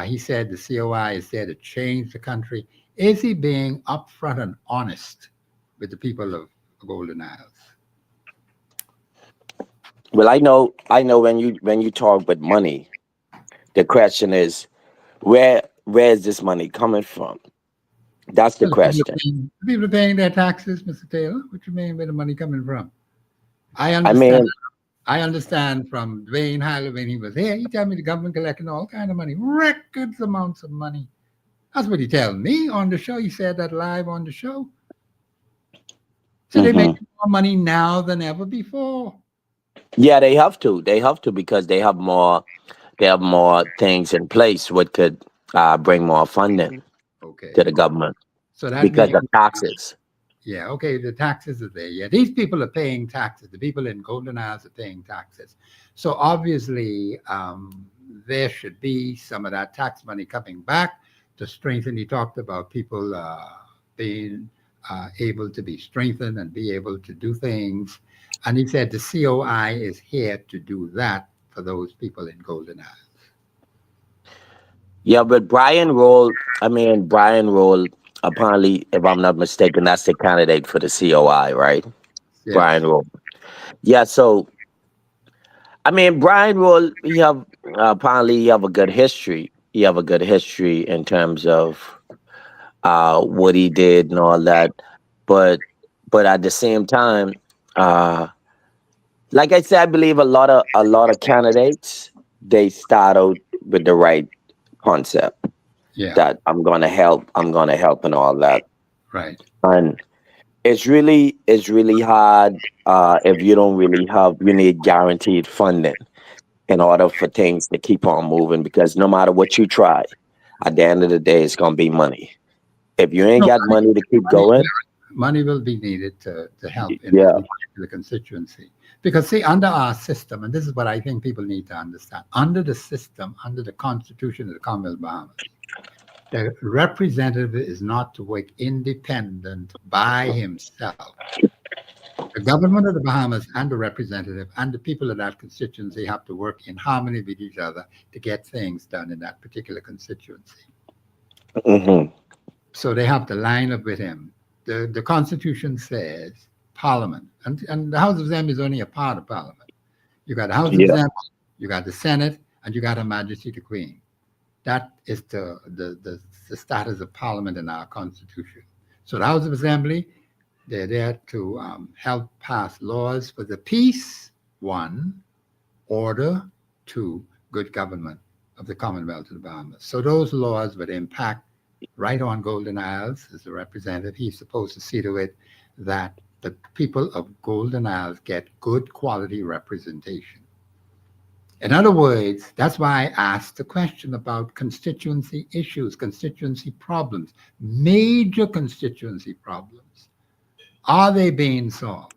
He said the COI is there to change the country. Is he being upfront and honest with the people of Golden Isles? well, I know when you talk with money, the question is where is this money coming from? That's the Well, question. people are paying their taxes, Mr. Taylor. What you mean, where the money coming from? I I understand. mean, I understand from Dwayne Hyler when he was here. He told me the government collecting all kind of money, records amounts of money. That's what he told me on the show. He said that live on the show. So they make mhm. more money now than ever before. Yeah, they have to. They have to because they have more things in place what could bring more funding to Okay. the government So that because means, of taxes. yeah, okay, the taxes are there. Yeah, these people are paying taxes. The people in Golden Isles are paying taxes. So obviously, there should be some of that tax money coming back to strengthen. He talked about people being able to be strengthened and be able to do things. And he said the COI is here to do that for those people in Golden Isles. Yeah, but Brian Roll, apparently, if I'm not mistaken, that's the candidate for the COI, right? Yes. Brian Roll. Yeah, so Brian Roll, he have a good history. He have a good history in terms of what he did and all that. But at the same time, uh, like I said, I believe a lot of candidates they start out with the right concept Yeah. that I'm gonna help and all that. Right. And it's really hard if you don't really have you need guaranteed funding in order for things to keep on moving because no matter what you try, at the end of the day, it's gonna be money. If you ain't No, got money to keep money, going, money will be needed to help in yeah. any particular constituency. Because, see, under our system, and this is what I think people need to understand, under the system, under the Constitution of the Commonwealth of Bahamas, the representative is not to work independent by himself. The government of the Bahamas and the representative and the people of that constituency have to work in harmony with each other to get things done in that particular constituency. Hmm. So they have to line up with him. The Constitution says Parliament, and the House of Assembly is only a part of Parliament. You got the House of Yeah. Assembly, you got the Senate, and you got Her Majesty the Queen. That is the status of Parliament in our Constitution. So the House of Assembly, they're there to help pass laws for the peace, one, order, two, good government of the Commonwealth of the Bahamas. So those laws would impact right on Golden Isles as a representative. He's supposed to see to it that the people of Golden Isles get good quality representation. In other words, that's why I asked the question about constituency issues, constituency problems, major constituency problems. Are they being solved?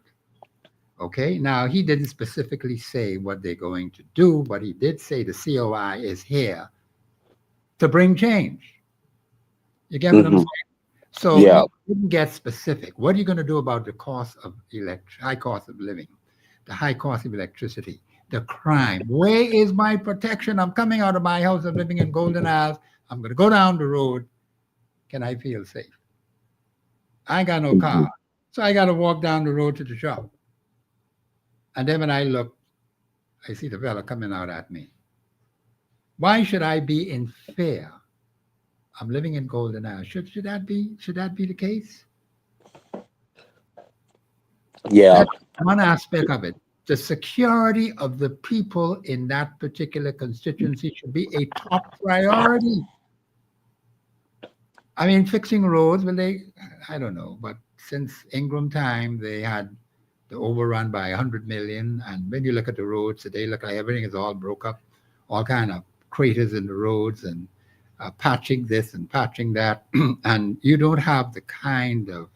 Okay, now he didn't specifically say what they're going to do, but he did say the COI is here to bring change. You get what I'm Hmm. saying? So Yeah. he didn't get specific. What are you going to do about the cost of high cost of living, the high cost of electricity, the crime? Where is my protection? I'm coming out of my house. I'm living in Golden Isles. I'm going to go down the road. Can I feel safe? I ain't got no Hmm. car. So I got to walk down the road to the shop. And then when I look, I see the fella coming out at me. Why should I be in fear? I'm living in Golden Isles. Should that be the case? Yeah. That's one aspect of it. The security of the people in that particular constituency should be a top priority. I mean, fixing roads, well, I don't know, but since Ingram time, they had the overrun by 100 million. And when you look at the roads today, look like everything is all broke up, all kind of craters in the roads and patching this and patching that. And you don't have the kind of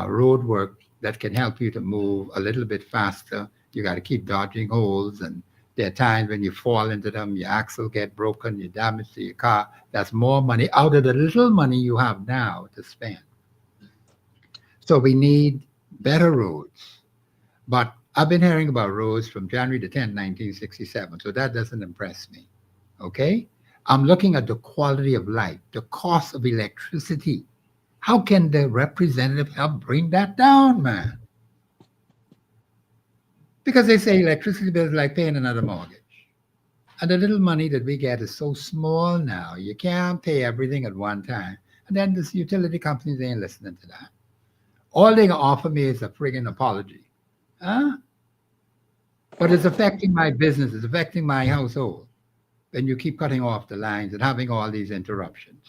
road work that can help you to move a little bit faster. You got to keep dodging holes, and there are times when you fall into them, your axle get broken, you damage to your car. That's more money out of the little money you have now to spend. So we need better roads. But I've been hearing about roads from January the 10th, 1967, so that doesn't impress me. Okay? I'm looking at the quality of life, the cost of electricity. How can the representative help bring that down, man? Because they say electricity bill is like paying another mortgage. And the little money that we get is so small now, you can't pay everything at one time. And then this utility companies ain't listening to that. All they can offer me is a friggin' apology. Huh? But it's affecting my business, it's affecting my household when you keep cutting off the lines and having all these interruptions.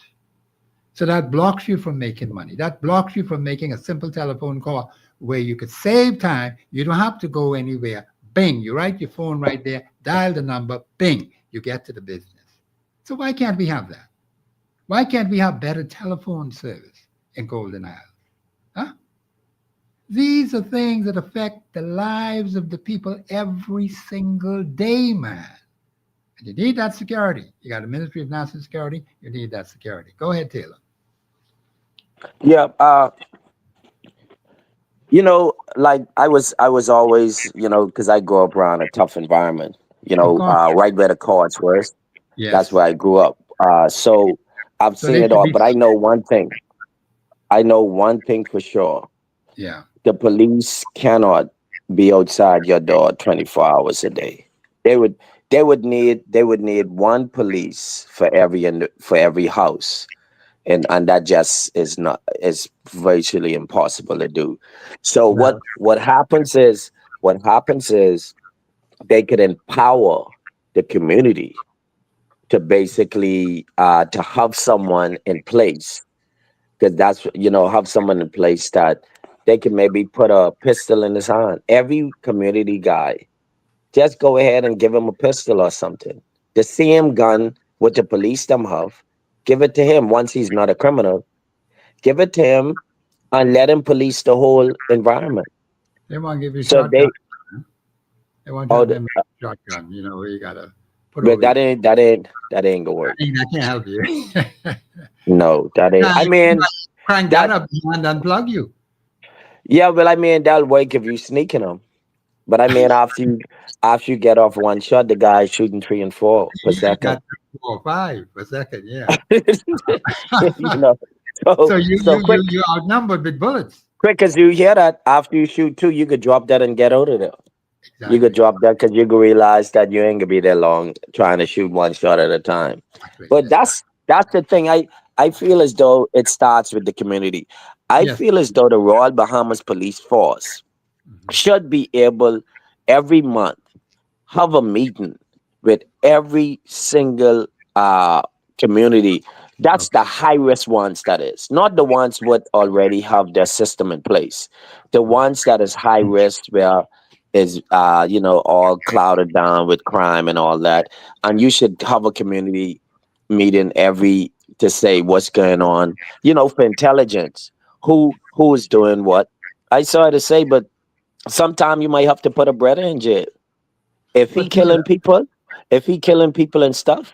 So that blocks you from making money. That blocks you from making a simple telephone call where you could save time. You don't have to go anywhere. Bing, you write your phone right there, dial the number, bing, you get to the business. So why can't we have that? Why can't we have better telephone service in Golden Isle? Huh? These are things that affect the lives of the people every single day, man. And you need that security. You got a Ministry of National Security, you need that security. Go ahead, Taylor. Yeah, like I was always, because I grew up around a tough environment, Of course. right where the cards were. That's Yes. where I grew up. So I've So seen they it should all, be, but I know one thing. I know one thing for sure. yeah. The police cannot be outside your door 24 hours a day. They would they would need one police for every house. And that just is virtually impossible to do. So what Well, what happens is they could empower the community to basically to have someone in place, because have someone in place that they can maybe put a pistol in his hand. Every community guy, just go ahead and give him a pistol or something. The same gun what the police them have, give it to him once he's not a criminal. Give it to him and let him police the whole environment. they want to give you So shotgun. they, They want you oh, to have them shotgun, where you got to put but over your. that ain't gonna I work. think that can't help you. No, that ain't. Nah, I you mean, crank that that up and unplug you. yeah, well, I mean that'll work if you sneaking them. But I mean, after you get off one shot, the guy is shooting 3 and 4 per Got second. 4 or 5 a second, yeah. you know, so So you so you quick you you outnumbered with bullets. quick as you hear that, after you shoot two, you could drop that and get out of there. You could Exactly. drop that because you could realize that you ain't gonna be there long trying to shoot one shot at a time. Exactly. But that's the thing. I feel as though it starts with the community. I Yes. feel as though the Royal Bahamas Police Force Mhm. should be able every month have a meeting with every single community. That's Okay. the high risk ones, that is not the ones what already have their system in place. The ones that is high risk, where is all clouded down with crime and all that. And you should have a community meeting every to say what's going on, for intelligence, who is doing what. I sorry to say, but sometime you might have to put a brother in jail if he But killing people, and stuff,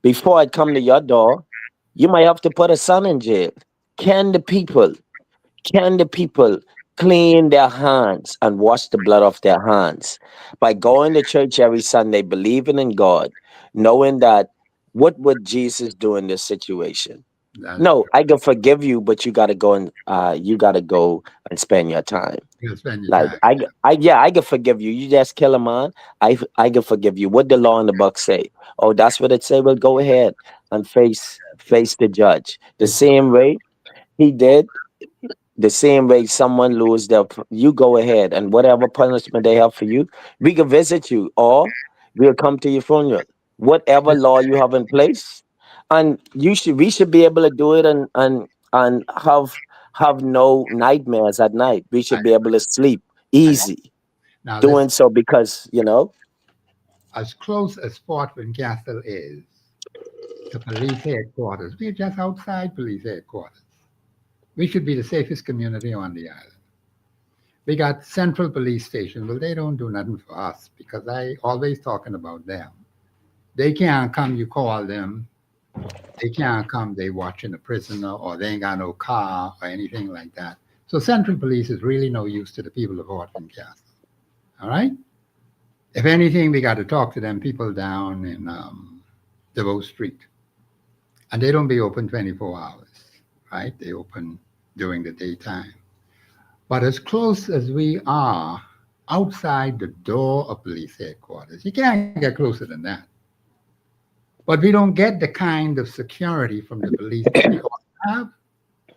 before I come to your door, you might have to put a son in jail. Can the people, can the people clean their hands and wash the blood off their hands by going to church every Sunday, believing in God, knowing that what would Jesus do in this situation? that is No, true. I can forgive you, but you gotta go and spend your time. You gotta spend your Like time. I can forgive you. You just kill a man. I can forgive you. What the law and the book say? Oh, that's what it say. Well, go ahead and face the judge the It's, same way he did. the same way someone lose their, you go ahead and whatever punishment they have for you, we can visit you or we'll come to your funeral. Whatever law you have in place, and we should be able to do it and have no nightmares at night. We should be able to sleep easy Now, doing listen, so because as close as Fort Castle is to police headquarters, we're just outside police headquarters. We should be the safest community on the island. We got Central Police Station. Well, they don't do nothing for us because I always talking about them. They can't come, you call them. They can't come, they watching a prisoner or they ain't got no car or anything like that. So Central Police is really no use to the people of Fort Castle. All right? If anything, we got to talk to them people down in DeVoe Street. And they don't be open 24 hours, right? They open during the daytime. But as close as we are outside the door of police headquarters, you can't get closer than that. But we don't get the kind of security from the police that we ought to have.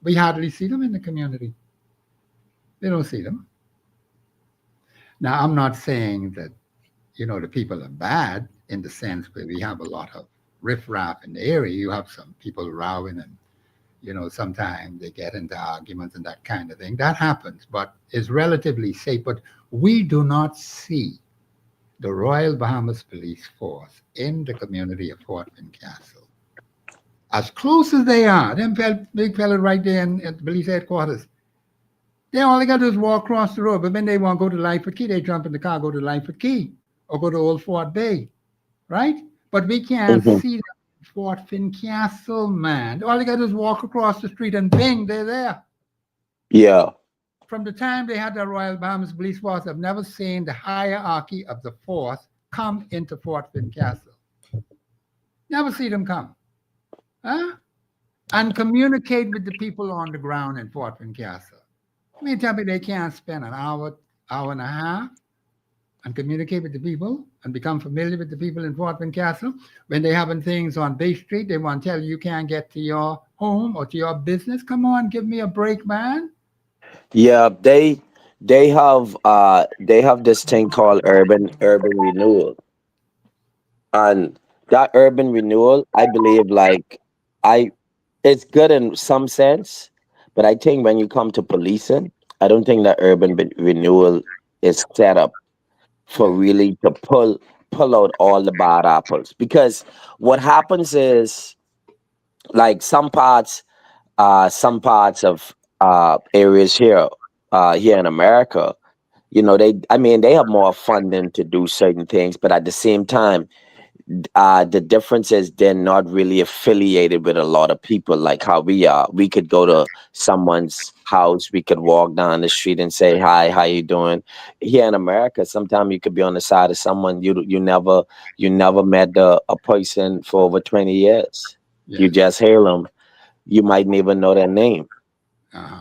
We hardly see them in the community. We don't see them. Now, I'm not saying that, the people are bad in the sense where we have a lot of riffraff in the area. You have some people rowing and, sometimes they get into arguments and that kind of thing. That happens, but it's relatively safe. But we do not see the Royal Bahamas Police Force in the community of Fort Castle. As close as they are, them big fellas right there at the police headquarters, all they got to do is walk across the road. But when they want to go to Lightfoot Key, they jump in the car, go to Lightfoot Key, or go to Old Fort Bay, right? But we can't see them in Fort Castle, man. All they got to do is walk across the street and bing, they're there. Yeah. From the time they had the Royal Bahamas Police Force, I've never seen the hierarchy of the force come into Fort Castle. Never see them come. Huh? And communicate with the people on the ground in Fort Castle. I mean, tell me they can't spend an hour and a half and communicate with the people and become familiar with the people in Fort Castle. When they having things on Bay Street, they want to tell you can't get to your home or to your business. Come on, give me a break, man. Yeah, they have this thing called urban renewal. And that urban renewal, I believe I it's good in some sense, but I think when you come to policing, I don't think that renewal is set up for really to pull out all the bad apples. Because what happens is like some parts of areas here in America, they have more funding to do certain things, but at the same time, the difference is they're not really affiliated with a lot of people like how we are. We could go to someone's house, we could walk down the street and say hi, how you doing? Here in America, sometimes you could be on the side of someone you never met a person for over 20 years. Yeah. You just hail them. You might never know their name.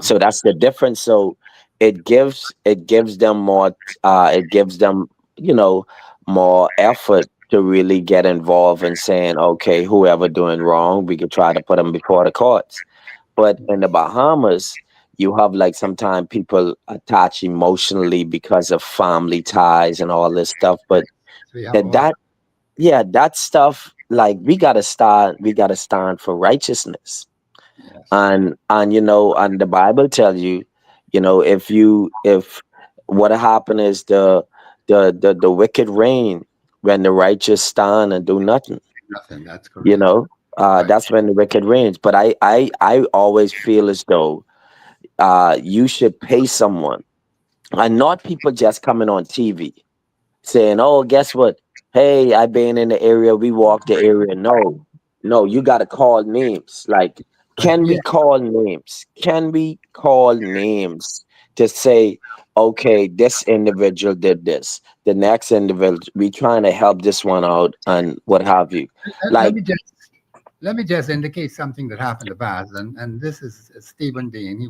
So that's the difference. So it gives them more more effort to really get involved in saying, okay, whoever doing wrong, we could try to put them before the courts. But in the Bahamas, you have like sometimes people attach emotionally because of family ties and all this stuff. But that stuff, like we gotta stand for righteousness. Yes. And and the Bible tell you, if what happened is the wicked reign when the righteous stand and do nothing. Nothing. That's correct. That's when the wicked reigns. But I always feel as though you should pay someone, and not people just coming on TV saying, "Oh, guess what? Hey, I've been in the area. We walked the area." No, you got to call names. Like, can we call names? Can we call names to say, okay, this individual did this. The next individual, we trying to help this one out and what have you. Let me just indicate something that happened to Baz, and this is Stephen Dean.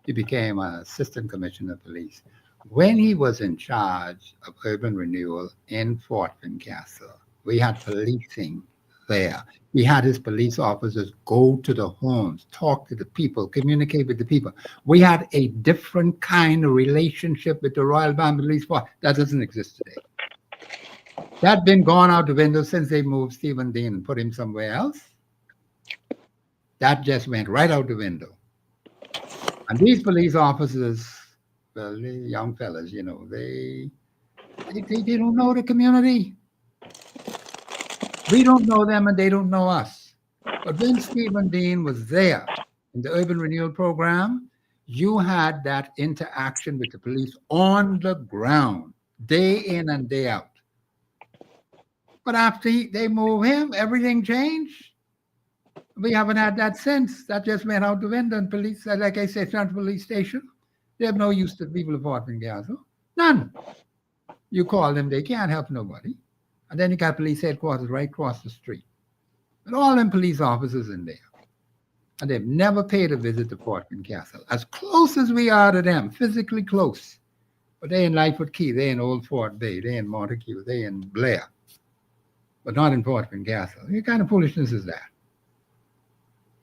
He became an assistant commissioner of police. When he was in charge of urban renewal in Fort Castle, we had policing there. He had his police officers go to the homes, talk to the people, communicate with the people. We had a different kind of relationship with the Royal Band Police Force. That doesn't exist today. That's been gone out the window since they moved Stephen Dean and put him somewhere else. That just went right out the window. And these police officers, well, the young fellas, they don't know the community. We don't know them and they don't know us. But when Stephen Dean was there in the urban renewal program, you had that interaction with the police on the ground, day in and day out. But after they move him, everything changed. We haven't had that since. That just went out the window. And police, like I said, Central Police Station, they have no use to people of Fort Castle. None. You call them, they can't help nobody. And then you got police headquarters right across the street. And all them police officers in there. And they've never paid a visit to Fort Castle. As close as we are to them, physically close. But they in Lightfoot Key, they in Old Fort Bay, they in Montague, they in Blair. But not in Fort Castle. What kind of foolishness is that?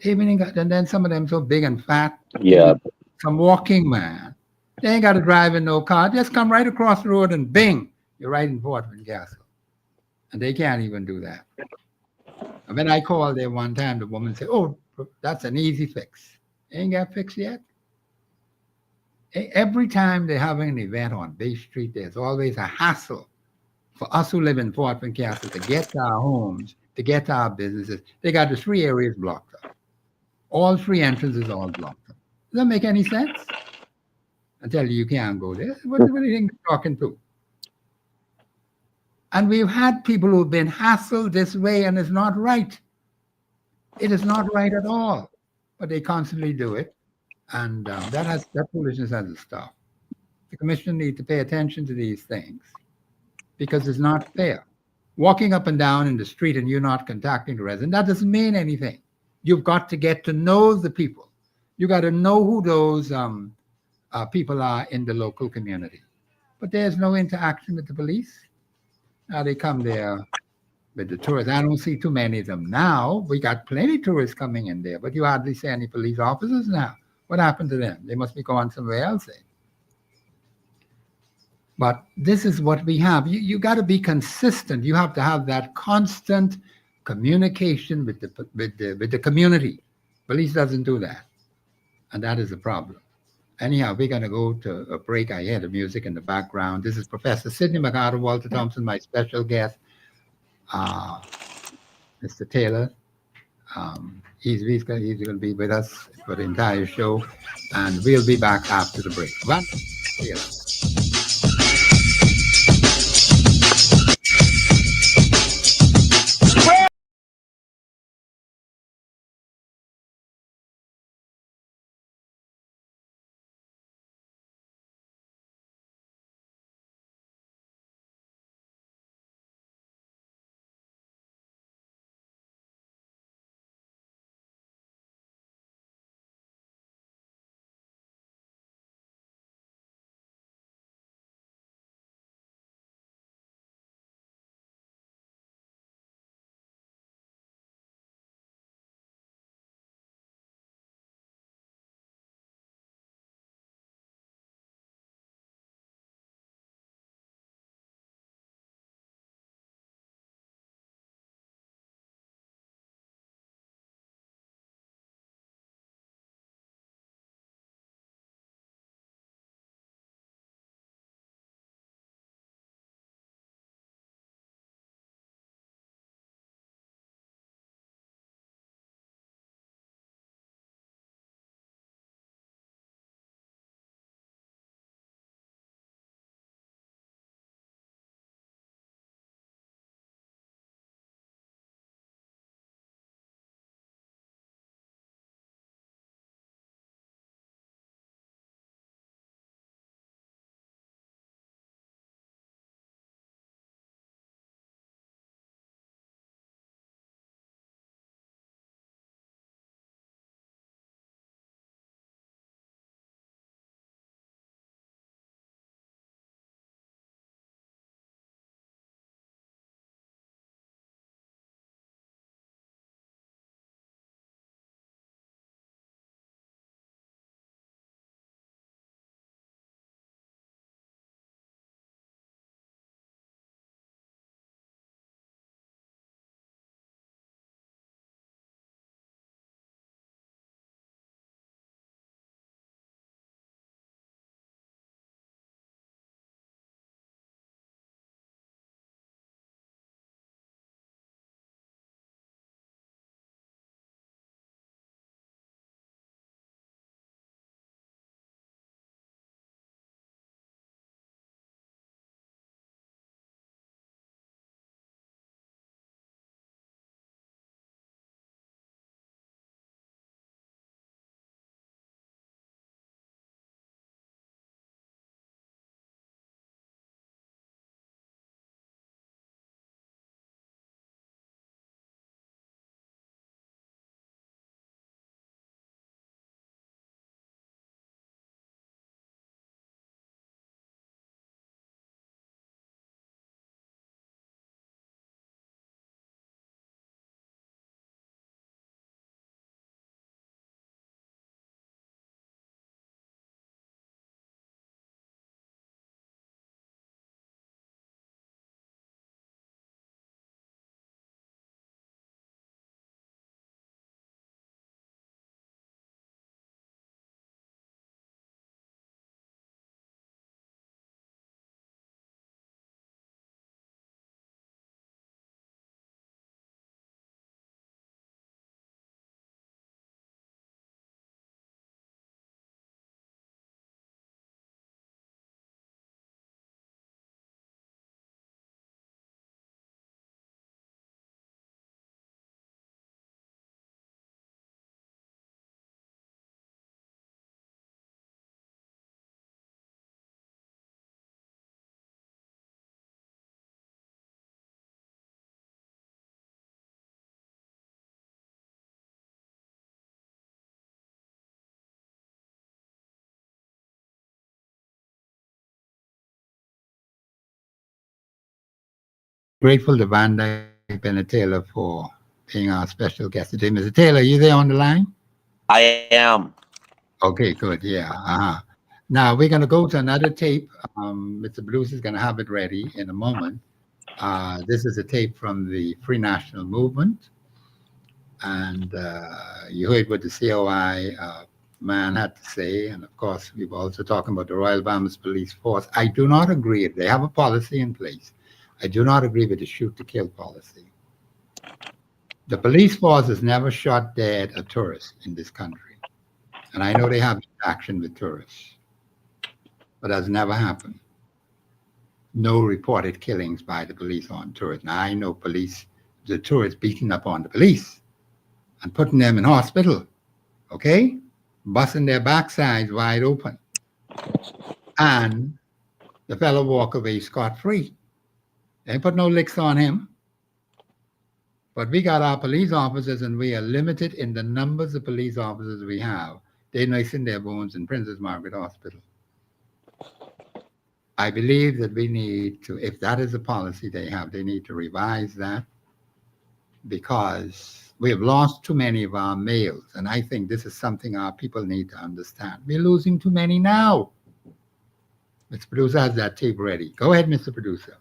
And then some of them so big and fat. Yeah. Some walking man. They ain't got to drive in no car. Just come right across the road and bing, you're right in Fort Castle. And they can't even do that. And when I called there one time, the woman said, "Oh, that's an easy fix." Ain't got fixed yet. Every time they're having an event on Bay Street, there's always a hassle for us who live in Fort Castle to get to our homes, to get to our businesses. They got the 3 areas blocked up. All 3 entrances all blocked up. Does that make any sense? I tell you can't go there. What do you think you're talking to? And we've had people who've been hassled this way, and it's not right. It is not right at all. But they constantly do it. And that foolishness has to stop. The commission needs to pay attention to these things because it's not fair. Walking up and down in the street and you're not contacting the resident, that doesn't mean anything. You've got to get to know the people. You got to know who those people are in the local community. But there's no interaction with the police. Now they come there with the tourists. I don't see too many of them now. We got plenty of tourists coming in there, but you hardly see any police officers now. What happened to them? They must be going somewhere else. But this is what we have. You got to be consistent. You have to have that constant communication with the community. Police doesn't do that, and that is a problem. Anyhow, we're going to go to a break. I hear the music in the background. This is Professor Sidney McArthur, Walter Thompson, my special guest, Mr. Taylor. He's going to be with us for the entire show, and we'll be back after the break. Taylor. grateful to Van Dyke Bennett Taylor for being our special guest today. Mr. Taylor, you there on the line? I am. Okay, good. Yeah. Uh-huh. Now we're going to go to another tape. Mr. Bruce is going to have it ready in a moment. This is a tape from the Free National Movement. And you heard what the COI man had to say. And of course, we've also talking about the Royal Bahamas Police Force. I do not agree. They have a policy in place. I do not agree with the shoot to kill policy. The police force has never shot dead a tourist in this country. And I know they have action with tourists, but that's never happened. No reported killings by the police on tourists. Now I know the tourists beating up on the police and putting them in hospital, okay? Busting their backsides wide open. And the fellow walk away scot-free. They ain't put no licks on him. But we got our police officers, and we are limited in the numbers of police officers we have. They're nursing their bones in Princess Margaret Hospital. I believe that we need to, if that is a policy they have, they need to revise that, because we have lost too many of our males. And I think this is something our people need to understand. We're losing too many now. Mr. Producer has that tape ready. Go ahead, Mr. Producer.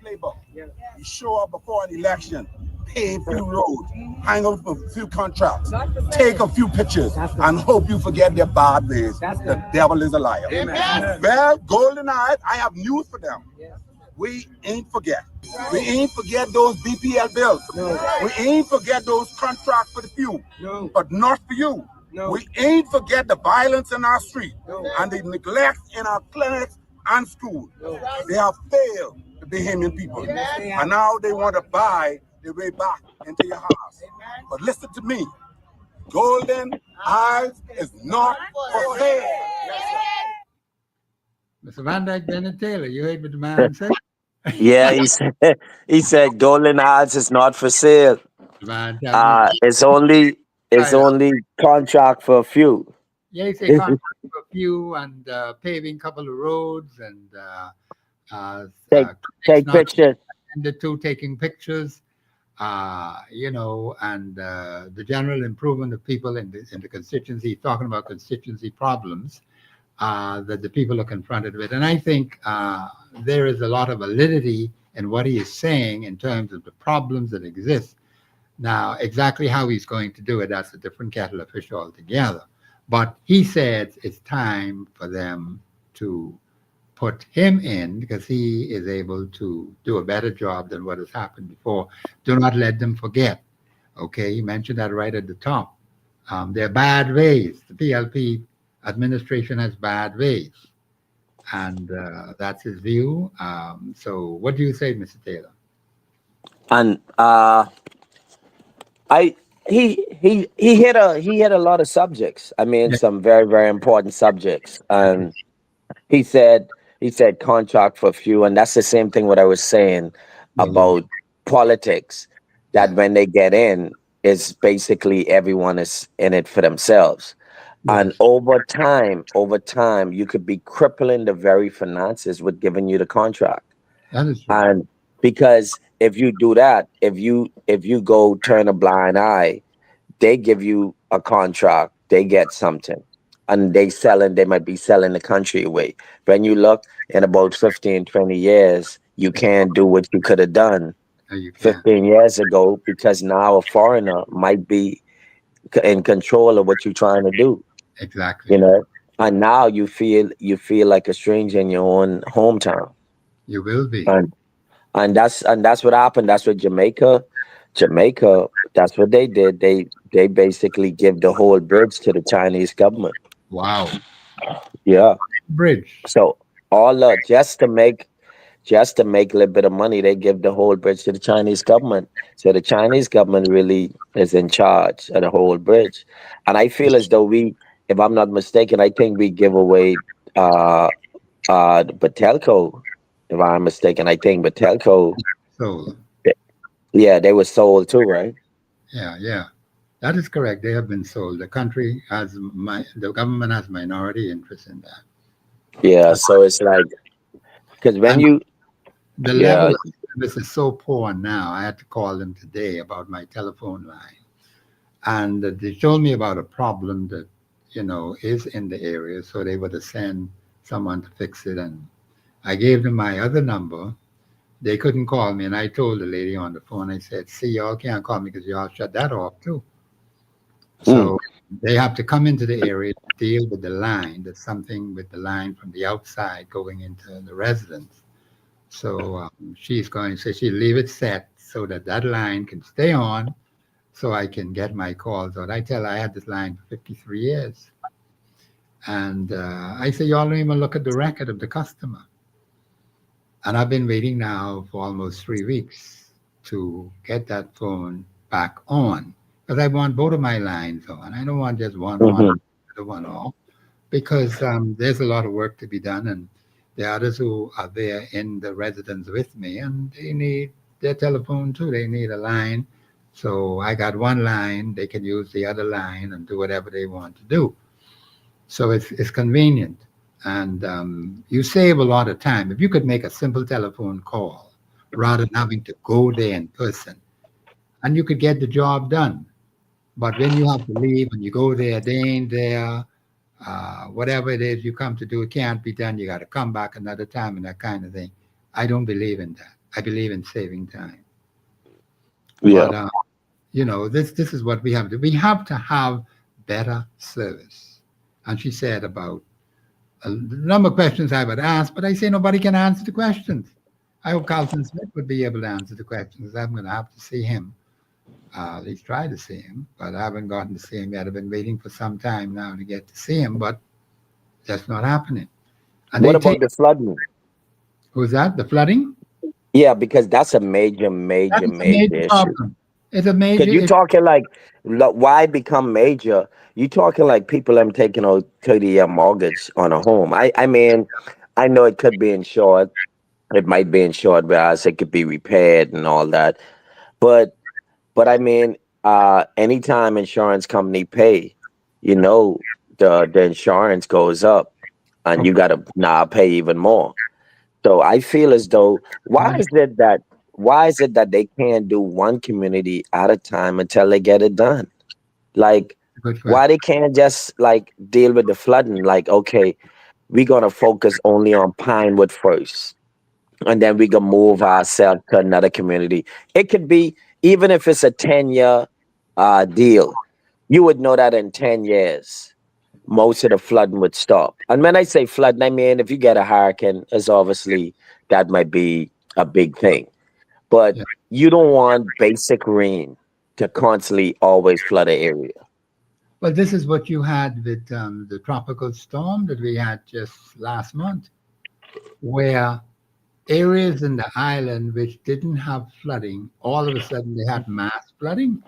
Playbook. You show up before an election, pay a few roads, hang up a few contracts, take a few pictures, and hope you forget their bad ways. The devil is a liar. Amen. Well, Golden Eyes, I have news for them. We ain't forget. We ain't forget those BPL bills. We ain't forget those contracts for the few, but not for you. We ain't forget the violence in our street and the neglect in our clinics and schools. They have failed the Bahamian people. And now they want to buy their way back into your house. But listen to me. Golden Eyes is not for sale. Mr. Van Dyke Bennett Taylor, you heard what the man said? Yeah, he said Golden Eyes is not for sale. Man, It's only contract for a few. yeah, he said contract for a few and paving couple of roads and Take pictures. And the two taking pictures, and the general improvement of people in the constituency, talking about constituency problems that the people are confronted with. And I think there is a lot of validity in what he is saying in terms of the problems that exist. Now, exactly how he's going to do it, that's a different kettle of fish altogether. But he said it's time for them to put him in because he is able to do a better job than what has happened before. Do not let them forget. Okay, you mentioned that right at the top. There are bad ways. The PLP administration has bad ways. And that's his view. So what do you say, Mr. Taylor? And he hit a lot of subjects. I mean, some very, very important subjects. And he said contract for few, and that's the same thing what I was saying about politics, that when they get in, it's basically everyone is in it for themselves. And over time, you could be crippling the very finances with giving you the contract. That is true. And because if you do that, if you go turn a blind eye, they give you a contract, they get something. And they might be selling the country away. When you look in about 15, 20 years, you can't do what you could have done 15 years ago, because now a foreigner might be in control of what you're trying to do. Exactly. And now you feel like a stranger in your own hometown. You will be. And that's what happened. That's what Jamaica, that's what they did. They basically give the whole bridge to the Chinese government. Wow. Yeah. Bridge. So just to make a little bit of money, they give the whole bridge to the Chinese government. So the Chinese government really is in charge of the whole bridge. And I feel as though if I'm not mistaken, I think we give away the Batelco. If I'm mistaken, I think Batelco. Sold. Yeah, they were sold too, right? Yeah. That is correct. They have been sold. The country the government has minority interest in that. Yeah, so it's like, because when the level service is so poor now. I had to call them today about my telephone line. And they told me about a problem that, is in the area. So they were to send someone to fix it. And I gave them my other number. They couldn't call me. And I told the lady on the phone, I said, see, y'all can't call me because y'all shut that off too. So they have to come into the area to deal with the line. There's something with the line from the outside going into the residence. So she's going to say she'll leave it set so that that line can stay on so I can get my calls out. I tell her I had this line for 53 years. And I say, y'all don't even look at the record of the customer. And I've been waiting now for almost 3 weeks to get that phone back on because I want both of my lines on. I don't want just one on, the one off, because there's a lot of work to be done. And the others who are there in the residence with me, and they need their telephone too. They need a line. So I got one line. They can use the other line and do whatever they want to do. So it's convenient. And you save a lot of time. If you could make a simple telephone call rather than having to go there in person, and you could get the job done. But when you have to leave and you go there, they ain't there. Whatever it is you come to do, it can't be done. You got to come back another time and that kind of thing. I don't believe in that. I believe in saving time. Yeah. But, this is what we have to do. We have to have better service. And she said about a number of questions I would ask, but I say nobody can answer the questions. I hope Carlton Smith would be able to answer the questions. I'm going to have to see him. At least try to see him, but I haven't gotten to see him yet. I've been waiting for some time now to get to see him, but that's not happening. And What about the flooding? Who's that? The flooding? Yeah, because that's a major That's a major issue. problem. It's a major. Because you talking like, why become major? You talking like people I'm taking a 30-year mortgage on a home. I mean, I know it could be insured. It might be insured, whereas it could be repaired and all that. But I mean, anytime insurance company pay, the insurance goes up, and you got to now pay even more. So I feel as though why is it that they can't do one community at a time until they get it done? Like, why they can't just like deal with the flooding? Like, okay, we're gonna focus only on Pinewood first, and then we can move ourselves to another community. It could be even if it's a 10-year deal, you would know that in 10 years, most of the flooding would stop. And when I say flooding, I mean if you get a hurricane, as obviously that might be a big thing. But you don't want basic rain to constantly always flood an area. Well, this is what you had with the tropical storm that we had just last month, where areas in the island which didn't have flooding, all of a sudden they had mass flooding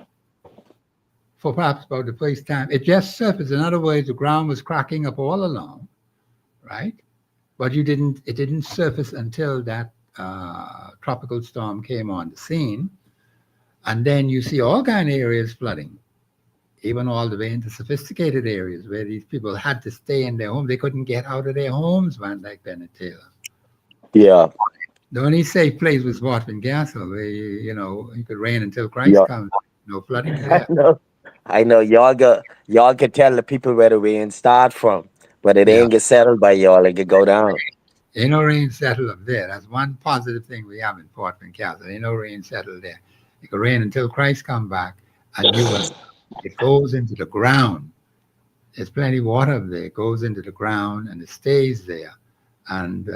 for perhaps about the first time. It just surfaced. In other words, the ground was cracking up all along, right? But it didn't surface until that tropical storm came on the scene. And then you see all kind of areas flooding, even all the way into sophisticated areas where these people had to stay in their home. They couldn't get out of their homes, man, like Bennett Taylor. Yeah. The only safe place was Watford Castle, where you could rain until Christ comes. No flooding there. I know y'all could tell the people where the rain start from, but it ain't get settled by y'all. It could go down. Ain't no rain settled up there. That's one positive thing we have in Portland Castle. Ain't no rain settled there. It could rain until Christ come back, and it goes into the ground. There's plenty of water up there. It goes into the ground and it stays there, and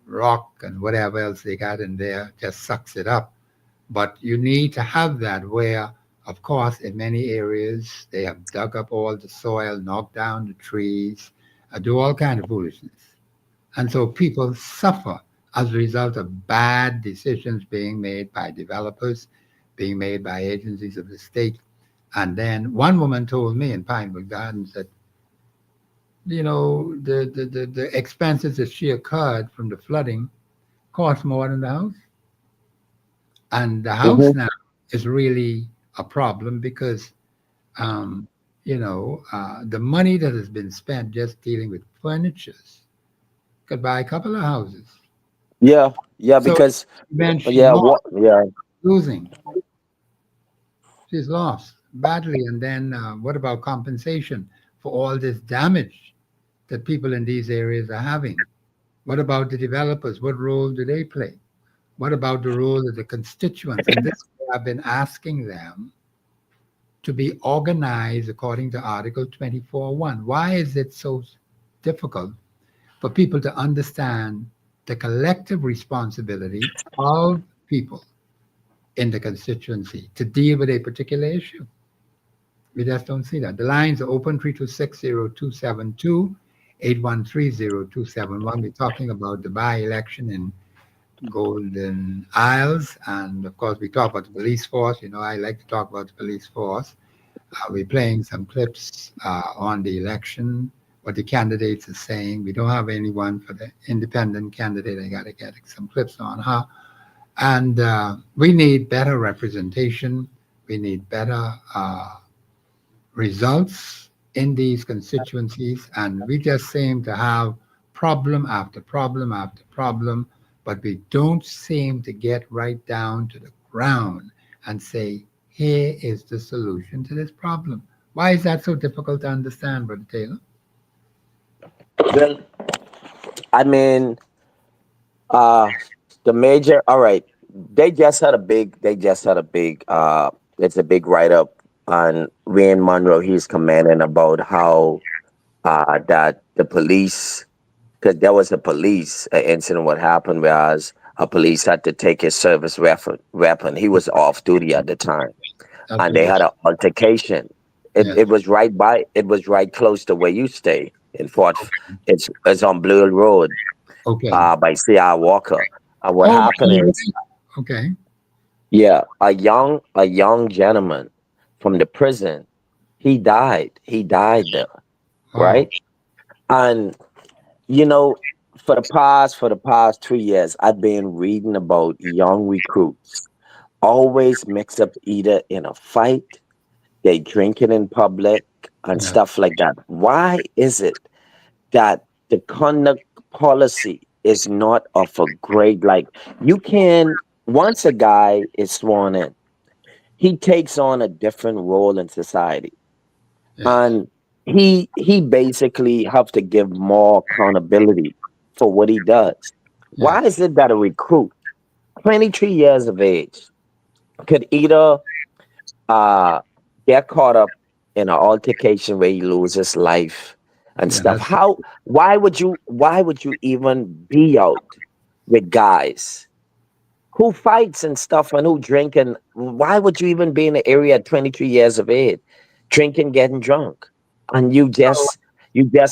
rock and whatever else they got in there just sucks it up. But you need to have that where, of course, in many areas they have dug up all the soil, knocked down the trees, do all kind of foolishness. And so people suffer as a result of bad decisions being made by developers, being made by agencies of the state. And then one woman told me in Pinewood Gardens that, the expenses that she incurred from the flooding cost more than the house. And the house now is really a problem because, the money that has been spent just dealing with furnitures could buy a couple of houses. Yeah, yeah, So because when she yeah, lost, yeah, losing, she's lost badly. And then what about compensation for all this damage that people in these areas are having? What about the developers? What role do they play? What about the role of the constituents? And this I've been asking them to be organized according to Article 24.1. Why is it so difficult for people to understand the collective responsibility of people in the constituency to deal with a particular issue? We just don't see that. The lines are open 3260272, 8130-271. We're talking about the by-election in Golden Isles. And of course, we talk about the police force. You know, I like to talk about the police force. We're playing some clips on the election, what the candidates are saying. We don't have anyone for the independent candidate. I got to get some clips on her. And we need better representation. We need better results in these constituencies. And we just seem to have problem after problem after problem, but we don't seem to get right down to the ground and say, here is the solution to this problem. Why is that so difficult to understand, Brother Taylor? well, I mean, uh, the major. All right, they just had a big. It's a big write up on Wayne Monroe. He's commenting about how that the police, because there was a police incident. What happened was a police had to take his service weapon. He was off duty at the time, That's and what they they, had an altercation. yes. It was right by. It was right close to where you stay in Fort. It's on Blue Hill Road, Okay. by C.I. Walker. What Oh, happened is, okay. yeah, a young gentleman from the prison, he died. He died there, Wow. right? And you know, for the past 2 years, I've been reading about young recruits always mix up either in a fight, they drinking in public, and Yeah. stuff like that. Why is it that the conduct policy is not of a grade? Like, you can, once a guy is sworn in, he takes on a different role in society, Yes. and he basically have to give more accountability for what he does. Why Yes. is it that a recruit 23 years of age could either uh get caught up in an altercation where he loses life and Yeah. stuff? That's How, why would you even be out with guys who fights and stuff and who drink? And why would you even be in the area at 23 years of age, drinking, getting drunk? And you just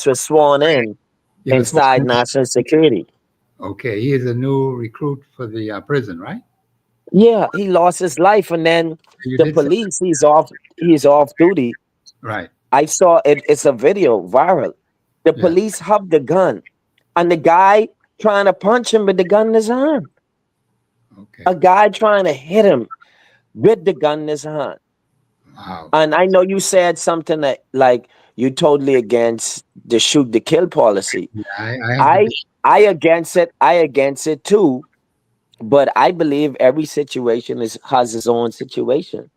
were sworn in he was inside sworn. national security. Okay. He is a new recruit for the prison, right? Yeah, he lost his life, and then You the did say police, he's off duty. right. I saw it, it's a video viral. The Yeah. police hubbed the gun, and the guy trying to punch him with the gun in his hand. Okay. A guy trying to hit him with the gun in his hand. Wow. And I know you said something that, like, you totally against the shoot to kill policy. Yeah, I have to I be. I against it. I against it too. But I believe every situation has its own situation.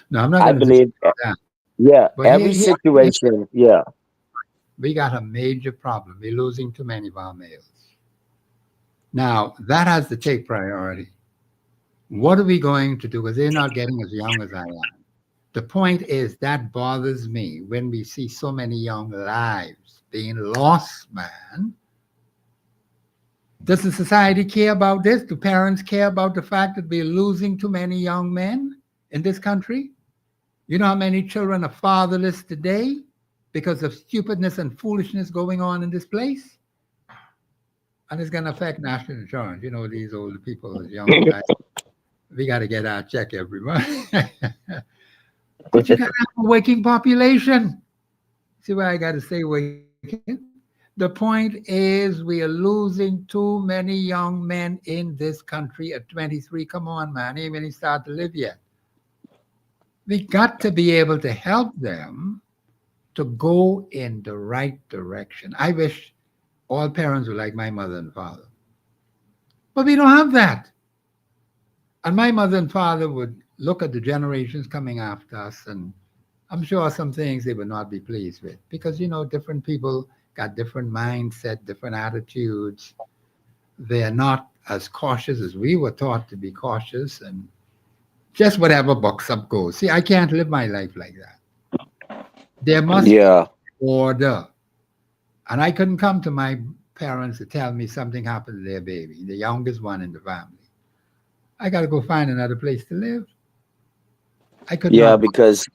No, I'm not I going to say believe, that. yeah, But every here situation, yeah. we got a major problem. We're losing too many of our males. Now, that has to take priority. What are we going to do? Because they're not getting as young as I am. The point is that bothers me when we see so many young lives being lost, man. Does the society care about this? Do parents care about the fact that we're losing too many young men in this country? You know how many children are fatherless today because of stupidness and foolishness going on in this place? And it's going to affect national insurance. You know, these older people, these young guys, we got to get our check every month. But you got to have a working population. See why I got to say working? The point is we are losing too many young men in this country at 23. Come on, man. Ain't even start to live yet. We got to be able to help them to go in the right direction. I wish all parents were like my mother and father. But we don't have that. And my mother and father would look at the generations coming after us, and I'm sure some things they would not be pleased with because, different people got different mindset, different attitudes. They're not as cautious as we were taught to be cautious, and just whatever bucks up goes. See, I can't live my life like that. There must be Yeah. order. And I couldn't come to my parents to tell me something happened to their baby, the youngest one in the family. I got to go find another place to live. I could Yeah, not. because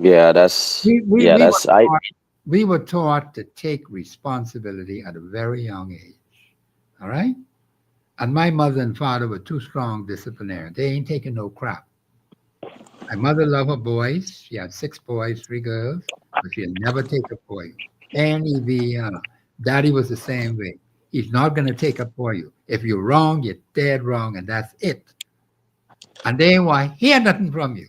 yeah, that's We, we, yeah, we, were that's I taught, we were taught to take responsibility at a very young age. All right? And my mother and father were two strong disciplinarians. They ain't taking no crap. My mother loved her boys. She had 6 boys, 3 girls, but she'll never take up for you. Any the daddy was the same way. He's not going to take up for you. If you're wrong, you're dead wrong, and that's it. And they ain't want to hear nothing from you.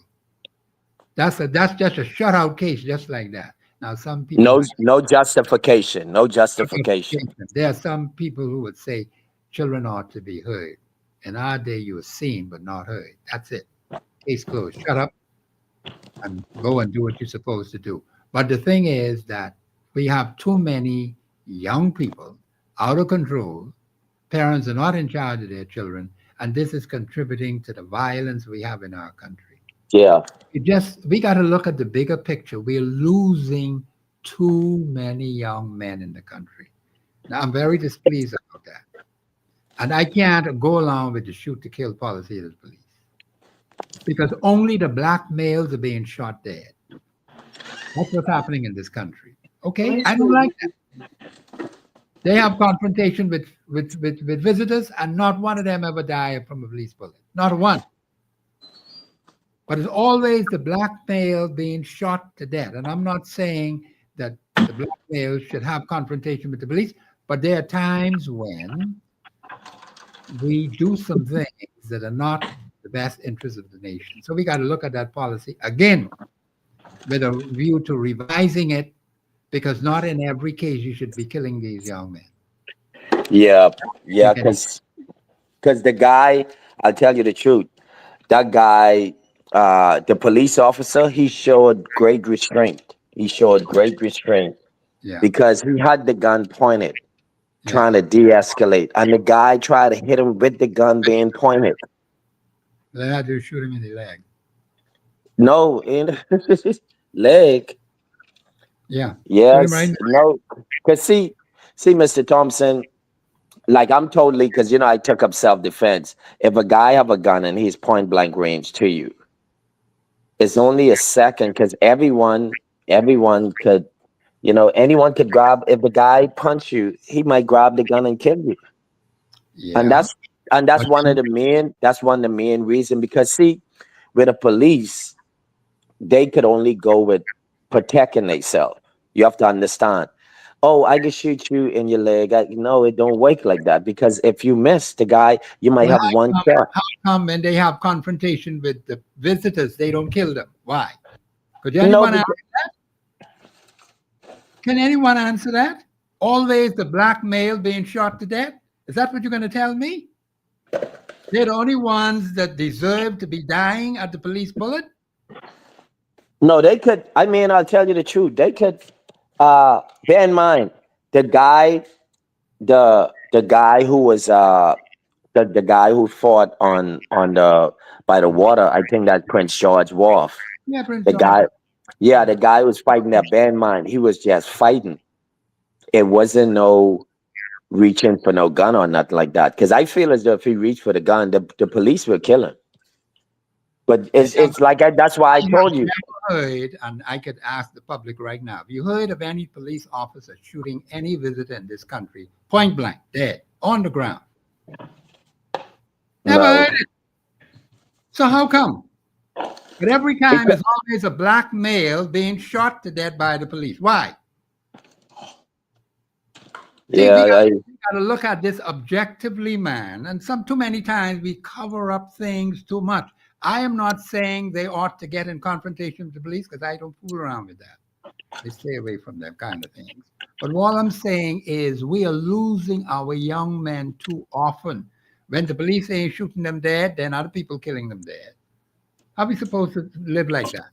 That's just a shutout case, just like that. Now, some people no might no justification. No justification. there are some people who would say children ought to be heard. In our day, you were seen but not heard. That's it. Case closed. Shut up and go and do what you're supposed to do. But the thing is that we have too many young people out of control. Parents are not in charge of their children, and this is contributing to the violence we have in our country. Yeah. We got to look at the bigger picture. We're losing too many young men in the country. Now, I'm very displeased about that. And I can't go along with the shoot to kill policy of the police because only the black males are being shot dead. That's what's happening in this country. Okay? I don't like that. They have confrontation with visitors, and not one of them ever died from a police bullet. Not one. But it's always the black male being shot to death. And I'm not saying that the black males should have confrontation with the police, but there are times when we do some things that are not the best interest of the nation. So we got to look at that policy again with a view to revising it, because not in every case you should be killing these young men. Yeah. Yeah, Okay. because the guy, I'll tell you the truth, that guy, the police officer, he showed great restraint. He showed great restraint Yeah. because he had the gun pointed, Yeah. trying to de-escalate, and the guy tried to hit him with the gun being pointed. They had to shoot him in the leg. No, in leg. Yeah. Shoot him right Yes, in the no. Because see, Mr. Thompson, like I'm totally, because I took up self-defense. If a guy have a gun and he's point blank range to you, it's only a second, because everyone could, anyone could grab. If the guy punch you, he might grab the gun and kill you. And Yeah. that's But one of the main reason, because see, with the police, they could only go with protecting themselves. You have to understand. Oh, I can shoot you in your leg. No, it don't work like that, because if you miss the guy, you might well, have one shot. how come when they have confrontation with the visitors, they don't kill them? Why? Could No, anyone because, answer that? Can anyone answer that? Always the black male being shot to death? Is that what you're going to tell me? They're the only ones that deserve to be dying at the police bullet? no, they could. I mean, I'll tell you the truth. They could. Bear in mind, the guy, the guy who was the guy who fought on the by the water. I think that Prince George Wharf. Yeah, Prince The George. guy, yeah, the guy was fighting that. Bear in mind, he was just fighting. It wasn't no reaching for no gun or nothing like that. Because I feel as though if he reached for the gun, the police would kill him. But it's like that's why I told you. Heard, and I could ask the public right now, have you heard of any police officer shooting any visitor in this country, point blank, dead, on the ground? Never No. heard it. So how come? But every time there's always a black male being shot to death by the police. Why? See, Yeah, we got to look at this objectively, man. And too many times we cover up things too much. I am not saying they ought to get in confrontation with the police, because I don't fool around with that. They stay away from them kind of things. But what I'm saying is we are losing our young men too often. When the police ain't shooting them dead, then other people killing them dead. How are we supposed to live like that?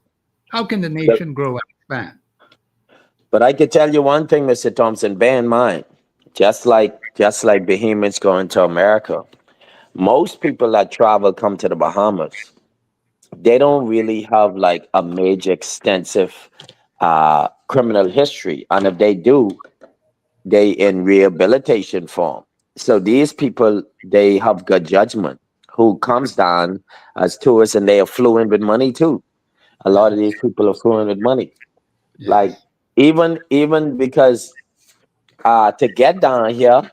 How can the But, nation grow and expand? but I could tell you one thing, Mr. Thompson, bear in mind, just like behemoths going to America, most people that travel come to the Bahamas. They don't really have like a major extensive criminal history. And if they do, they in rehabilitation form. So these people, they have good judgment who comes down as tourists and they are fluent with money too. A lot of Yes, these people are fluent with money. Like yes. even because to get down here,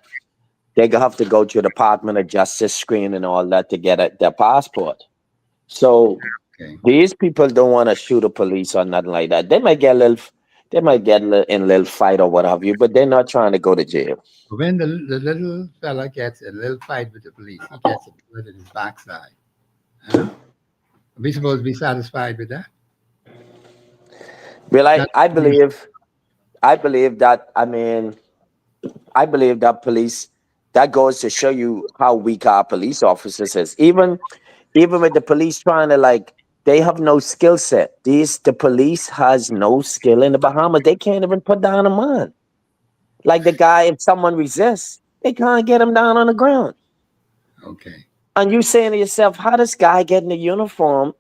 they have to go to the Department of Justice screen and all that to get their passport. So Okay. these people don't want to shoot a police or nothing like that. They might get in a little fight or what have you, but they're not trying to go to jail. When the little fella gets in a little fight with the police, he gets a bullet in his backside. Huh? Are we supposed to be satisfied with that? Well, That's I believe that. I mean, I believe that police. That goes to show you how weak our police officers is. Even with the police trying to like, they have no skill set. The police has no skill in the Bahamas. They can't even put down a man. Like the guy, if someone resists, they can't get him down on the ground. okay. And you saying to yourself, how does guy get in the uniform?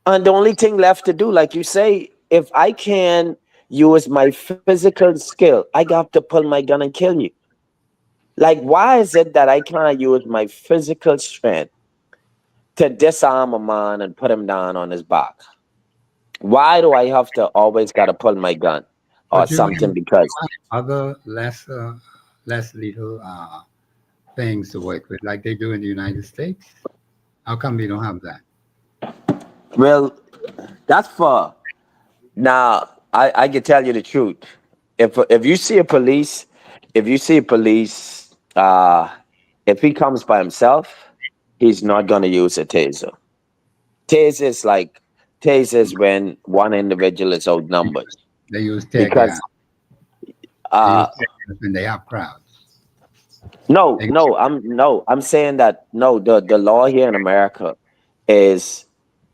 And the only thing left to do, like you say, if I can use my physical skill, I got to pull my gun and kill you. Like, why is it that I can't use my physical strength to disarm a man and put him down on his back? Why do I have to always got to pull my gun or But something? Because, other less lethal things to work with, like they do in the United States. How come we don't have that? well, that's for now. I can tell you the truth. If you see a police, if you see a police, if he comes by himself, he's not going to use a taser. Taser is like tasers when one individual is outnumbered They use tear gas. because They use uh tear gas when they have crowds. no, They, I'm saying that no, the law here in America is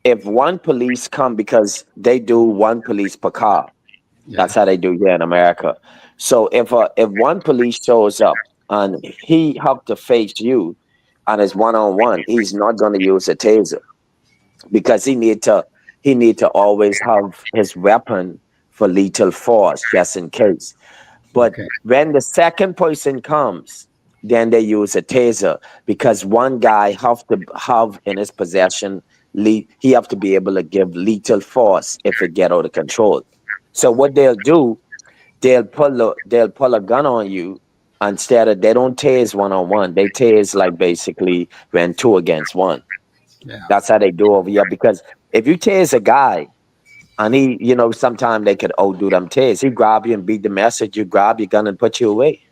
if one police come because they do one police per car. That's yes. how they do here in America. So if one police shows up and he have to face you and it's one on one, he's not going to use a taser because he need to always have his weapon for lethal force just in case. But Okay. when the second person comes, then they use a taser because one guy have to have in his possession, he have to be able to give lethal force if it get out of control. So what they'll do, they'll pull a gun on you. Instead of they don't tase one on one, they tase like basically when two against one. Yeah. That's how they do over here. Because if you tase a guy and sometimes they could outdo them tase. He grab you and beat the message. You grab your gun and put you away.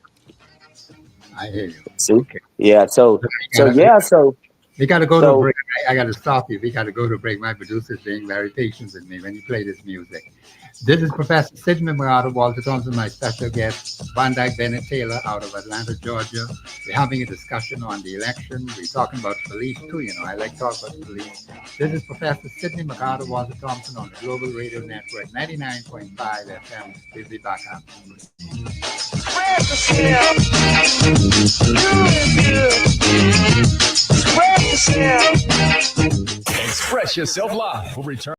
I hear you. See? Okay. Yeah. So We so gotta, we yeah. So we gotta go to a so break. I gotta stop you. We gotta go to a break. My producer's being very patient with me when you play this music. This is Professor Sidney Murata, Walter Thompson, my special guest, Van Dyke Bennett Taylor out of Atlanta, Georgia. We're having a discussion on the election. We're talking about police too, I like to talk about police. This is Professor Sidney McCarter, Walter Thompson on the Global Radio Network, 99.5 FM. We'll be back after. Spread the smell. Spread the smell. Express yourself live. We'll return.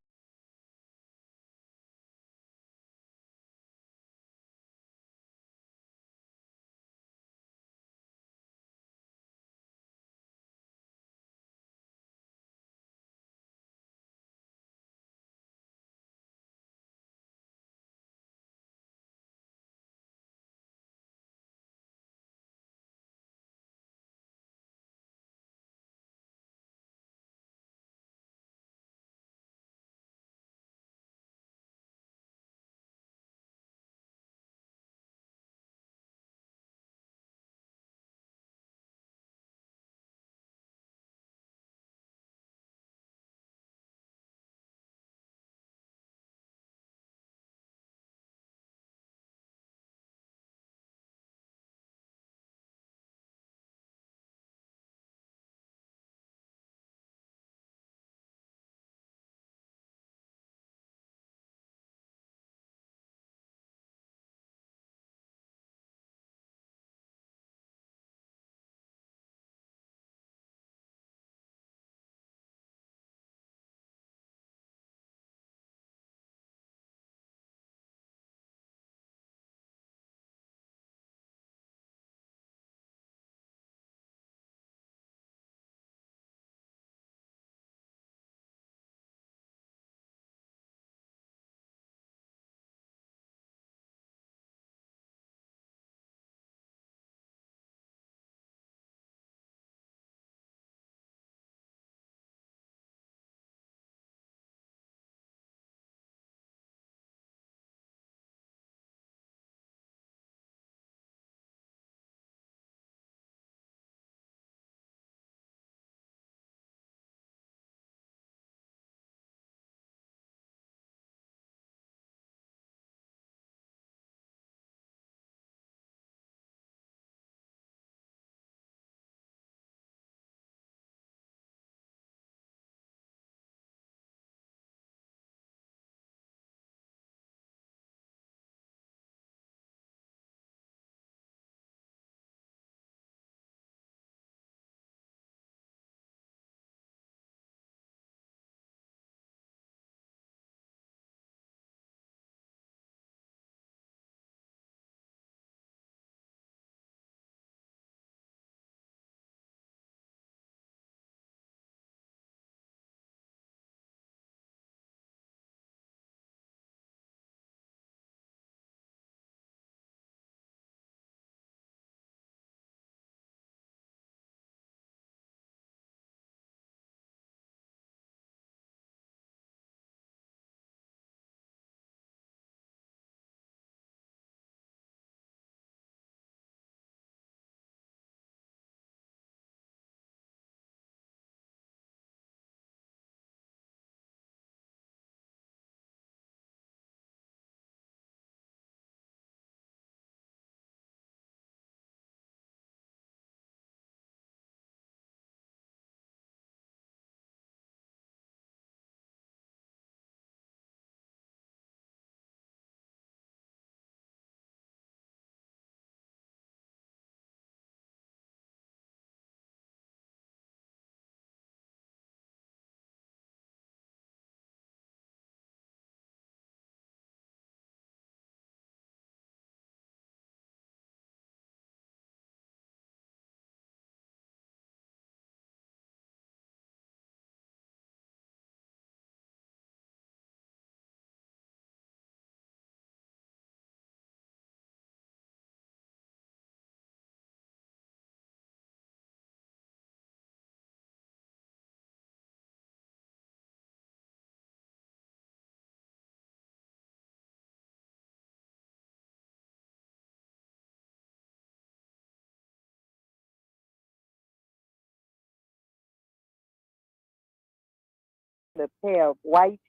a pair of white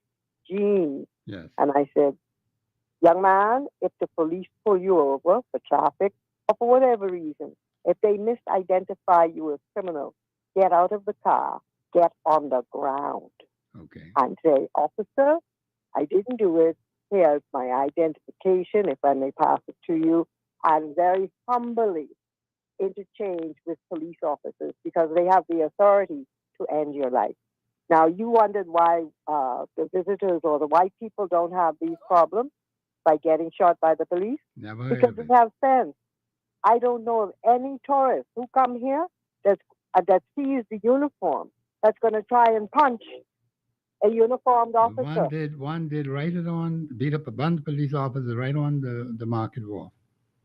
jeans. Yes. And I said, young man, if the police pull you over for traffic or for whatever reason, if they misidentify you as criminal, get out of the car, get on the ground, Okay. and say, officer, I didn't do it. Here's my identification, if I may pass it to you, and very humbly interchange with police officers because they have the authority to end your life. Now, you wondered why the visitors or the white people don't have these problems by getting shot by the police? Never heard Because of they it. have sense. I don't know of any tourist who come here that sees the uniform that's going to try and punch a uniformed officer. One did right it on, beat up a bunch of police officers right on the market wall.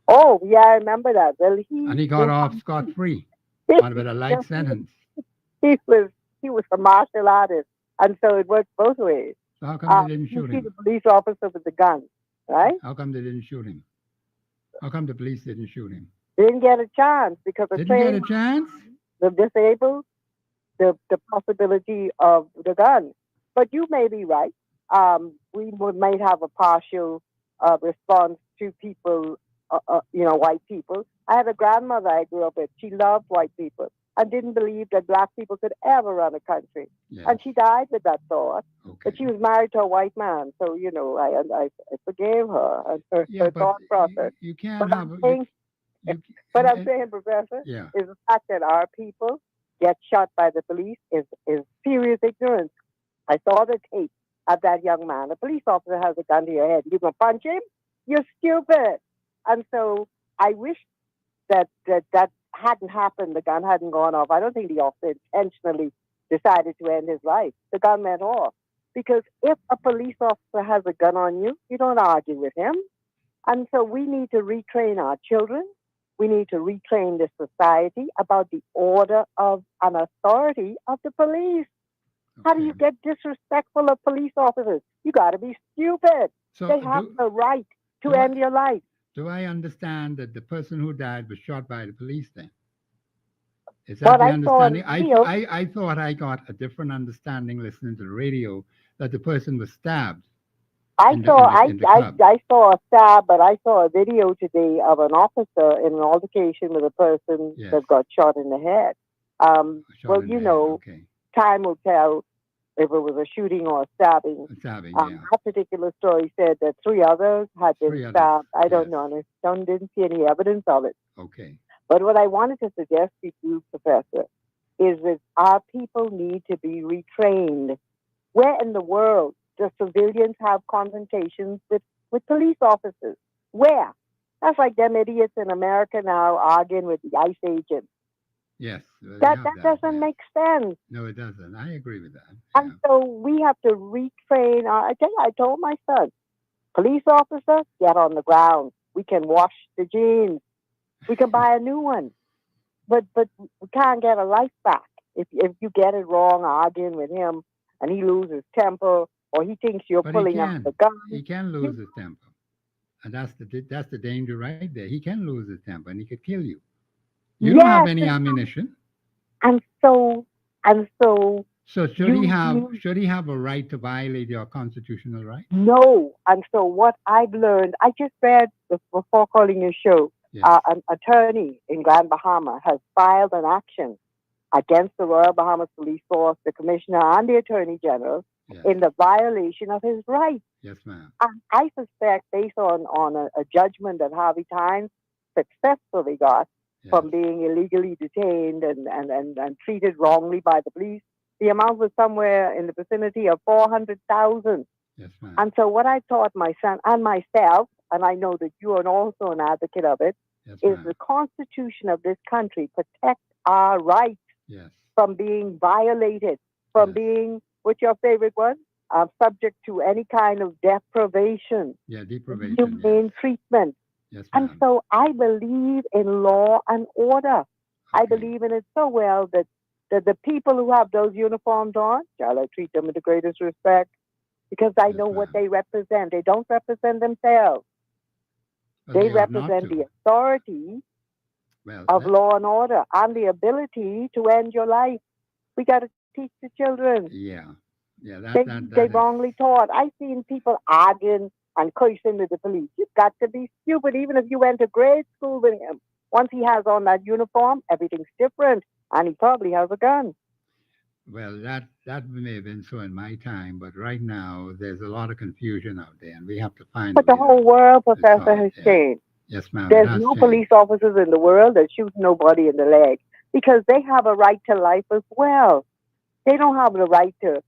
Oh, yeah, I remember that. Well, And he got off scot-free on with a light sentence. he was he was a martial artist, and so it worked both ways. So how come they didn't You shoot see him? the police officer with the gun, right? How come they didn't shoot him? How come the police didn't shoot him? Didn't get a chance because the Didn't get train, a chance? the disabled, the possibility of the gun. But you may be right. Might have a partial response to people, white people. I had a grandmother I grew up with. She loved white people and didn't believe that black people could ever run a country. Yes. And she died with that thought. Okay. But she was married to a white man, so I forgave her and her thought process. You can't But have. I'm saying, But I'm saying, Professor, yeah. is the fact that our people get shot by the police is serious ignorance. I saw the tape of that young man. A police officer has a gun to your head. You gonna punch him? You're stupid. And so I wish that hadn't happened. The gun hadn't gone off. I don't think the officer intentionally decided to end his life. The gun went off. Because if a police officer has a gun on you, you don't argue with him. And so we need to retrain our children. We need to retrain the society about the order of an authority of the police. How do you get disrespectful of police officers? You got to be stupid. So they have the right to end your life. Do I understand that the person who died was shot by the police then? Is that But the I saw understanding? video. I thought I got a different understanding listening to the radio that the person was stabbed. I in the club. I saw a stab, but I saw a video today of an officer in an altercation with a person Yes. that got shot in the head. Shot in the head, okay. Time will tell if it was a shooting or a stabbing. A stabbing, yeah. That particular story said that 3 others had been Three others, stabbed. I don't yes. know. I didn't see any evidence of it. Okay. But what I wanted to suggest to you, Professor, is that our people need to be retrained. Where in the world do civilians have confrontations with police officers? Where? That's like them idiots in America now arguing with the ICE agents. Yes. That doesn't make sense. No, it doesn't. I agree with that. And so we have to retrain. I told my son, police officer, get on the ground. We can wash the jeans. We can buy a new one. But we can't get a life back. If you get it wrong arguing with him and he loses temper or he thinks you're But pulling out the gun. He can lose his temper. And that's the danger right there. He can lose his temper and he could kill you. You don't have any ammunition. And so should he have a right to violate your constitutional right? No. And so what I've learned, I just read before calling your show, Yes. an attorney in Grand Bahama has filed an action against the Royal Bahamas Police Force, the commissioner, and the attorney general Yes. in the violation of his rights. Yes, ma'am. And I suspect, based on a judgment that Harvey Tynes successfully got from being illegally detained and treated wrongly by the police, the amount was somewhere in the vicinity of 400,000. Yes, ma'am. And so what I taught my son and myself, and I know that you are also an advocate of it, Yes, is ma'am. the Constitution of this country protects our rights Yes. from being violated, from Yes. being, what's your favorite one? Subject to any kind of deprivation, Yeah, deprivation. humane treatment. Yes, And ma'am. so I believe in law and order. I Okay. believe in it so well that the people who have those uniforms on, shall I treat them with the greatest respect? Because I Yes, know what ma'am. they represent. They don't represent themselves. Well, They ought not represent to. the authority Well, of law and order and the ability to end your life. We got to teach the children. yeah. Yeah, They wrongly taught. I've seen people arguing and cursing with the police. You've got to be stupid. Even if you went to grade school with him, once he has on that uniform, everything's different, and he probably has a gun. well, that may have been so in my time, but right now there's a lot of confusion out there, and we have to find a But the way whole world, to Professor, solve it. has Yeah. changed. Yes, ma'am, it There's has no changed. police officers in the world that shoot nobody in the leg because they have a right to life as well. They don't have the right to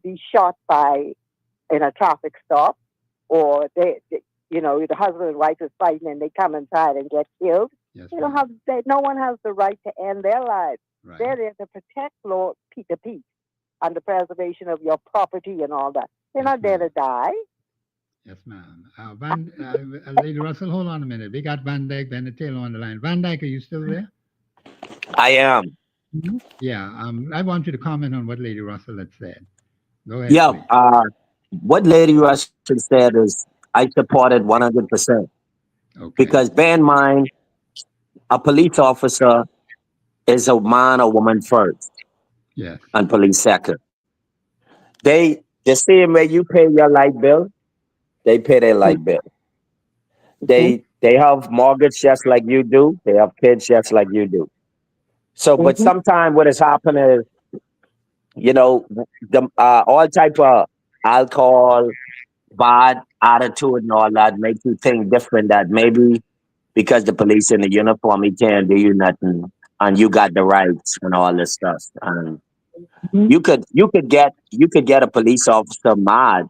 be shot by in a traffic stop, or the husband and wife is fighting and they come inside and get killed. Yes, They don't ma'am. no one has the right to end their lives. Right. They're there to protect the peace and the preservation of your property and all that. They're Yes, not there ma'am. to die. Yes, ma'am. Lady Russell, hold on a minute. We got Van Dyke Bennett Taylor on the line. Van Dyke, are you still there? I am. Yeah. I want you to comment on what Lady Russell had said. Go ahead, Yeah. please. What Lady Russell said is I supported 100% Okay. because bear in mind, a police officer is a man or woman first Yes. and police second. The same way you pay your light bill, they pay their light bill. Mhm. They have mortgage just like you do. They have kids just like you do. So, but Mhm. sometimes what has happened is, the all type of alcohol, bad attitude, and all that makes you think different. That maybe because the police in the uniform, he can't do you nothing, and you got the rights and all this stuff. And Mhm. you could get a police officer mad,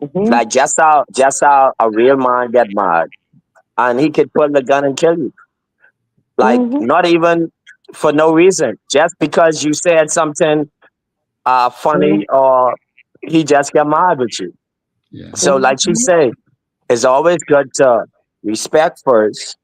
Mhm. like just how a real man get mad, and he could pull the gun and kill you. Like Mhm. not even for no reason, just because you said something Mhm. funny, or he just get mad with you. Yes. So like she said, it's always good to respect first,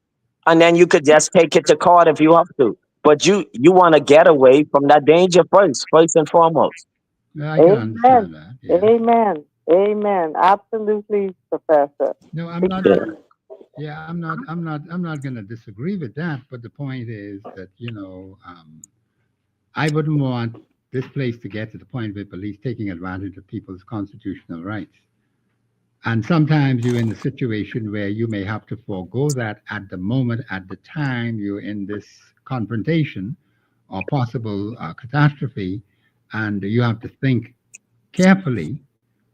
and then you could just take it to court if you have to. But you want to get away from that danger first and foremost. Yeah, I can Amen. understand that. Yeah. Amen. Amen. Absolutely, Professor. No, I'm not. Because, Yeah, I'm not going to disagree with that. But the point is that I wouldn't want this place to get to the point where police taking advantage of people's constitutional rights. And sometimes you're in a situation where you may have to forego that at the moment, at the time you're in this confrontation or possible catastrophe, and you have to think carefully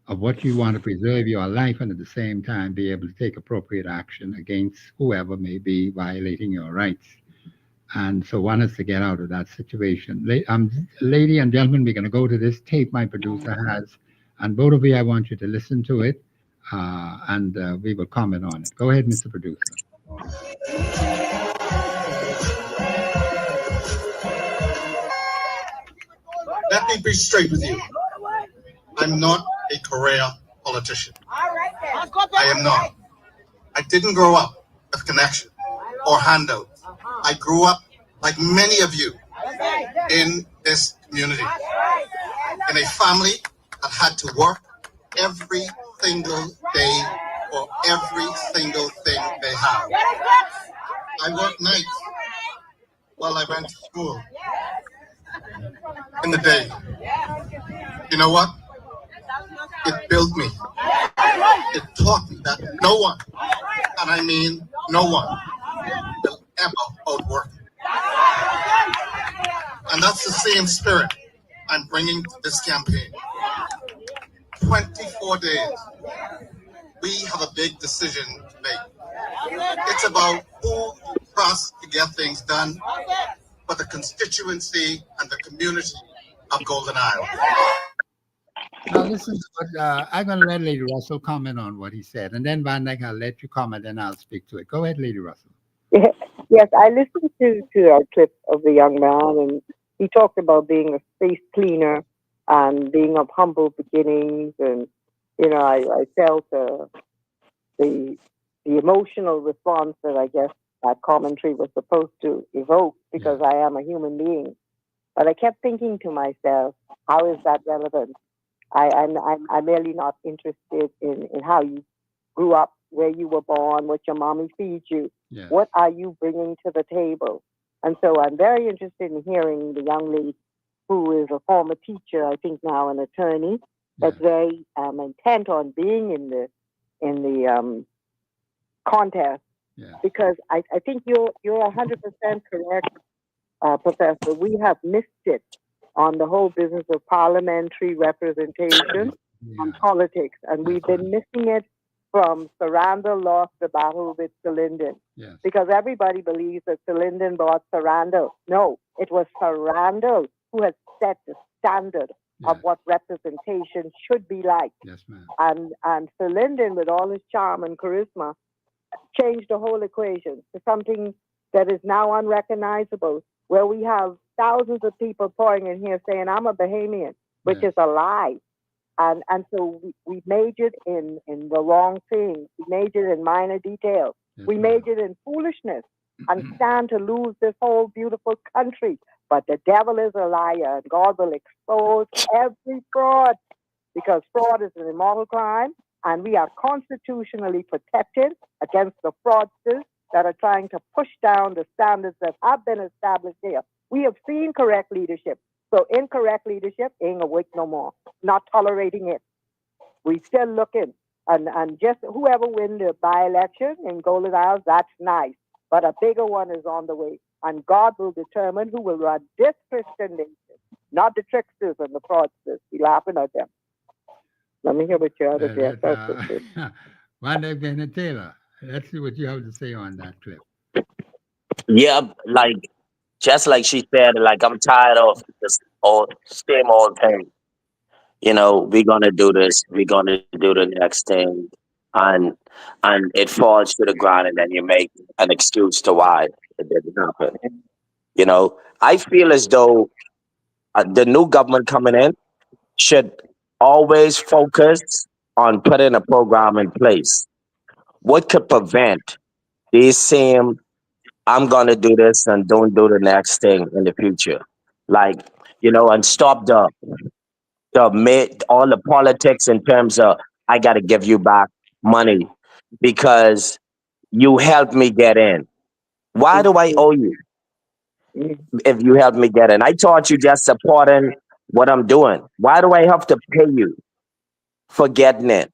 of what you want to preserve your life and at the same time be able to take appropriate action against whoever may be violating your rights. And so one has to get out of that situation. Lady and gentlemen, we're going to go to this tape my producer has, and both of you, I want you to listen to it, and we will comment on it. Go ahead, Mr. Producer. Let me be straight with you. I'm not a career politician. I am not. I didn't grow up with connection or handouts. I grew up, like many of you, in this community, in a family that had to work every single day for every single thing they have. I worked nights while I went to school in the day. You know what? It built me. It taught me that no one, and I mean no one, will ever outwork me. And that's the same spirit I'm bringing to this campaign. 24 days. We have a big decision to make. It's about who you trust to get things done for the constituency and the community of Golden Isle. Now, listen to what I'm going to let Lady Russell comment on what he said, and then Van Dyke, I'll let you comment, and I'll speak to it. Go ahead, Lady Russell. yes, I listened to our clip of the young man, and he talked about being a space cleaner and being of humble beginnings, and I felt the emotional response that I guess that commentary was supposed to evoke because Yeah. I am a human being. But I kept thinking to myself, how is that relevant? I'm really not interested in how you grew up, where you were born, what your mommy feeds you. Yes. What are you bringing to the table? And so I'm very interested in hearing the young lady who is a former teacher, I think now an attorney, that's very intent on being in the contest. Yeah. Because I think you're 100% correct, Professor. We have missed it on the whole business of parliamentary representation on politics, and we've been missing it from Sir Randall lost the battle with Sir Lyndon. Yes. Because everybody believes that Sir Lyndon bought Sir Randall. No, it was Sir Randall who had set the standard of what representation should be like. Yes, ma'am. And Sir Lyndon, with all his charm and charisma, changed the whole equation to something that is now unrecognizable, where we have thousands of people pouring in here saying, I'm a Bahamian, which is a lie. And so we majored in the wrong things. We majored in minor details. Yes, we majored in foolishness and stand to lose this whole beautiful country. But the devil is a liar, and God will expose every fraud, because fraud is an immoral crime, and we are constitutionally protected against the fraudsters that are trying to push down the standards that have been established here. We have seen correct leadership. So incorrect leadership ain't awake no more. Not tolerating it. We still looking. And just whoever win the by-election in Golden Isles, that's nice. But a bigger one is on the way. And God will determine who will run this Christian nation, not the tricksters and the fraudsters. Be laughing at them. Let me hear what your other guest has to say. Wanda Bennett Taylor, let's see what you have to say on that clip. Yeah, like just like she said, like I'm tired of this same old thing. You know, we're gonna do this, we're gonna do the next thing, and it falls to the ground, and then you make an excuse to why it didn't happen. You know, I feel as though the new government coming in should always focus on putting a program in place. What could prevent these same I'm gonna do this and don't do the next thing in the future? Like, you know, and stop all the politics in terms of I gotta give you back money because you helped me get in. Why do I owe you if you helped me get in? I thought you just supporting what I'm doing. Why do I have to pay you for getting in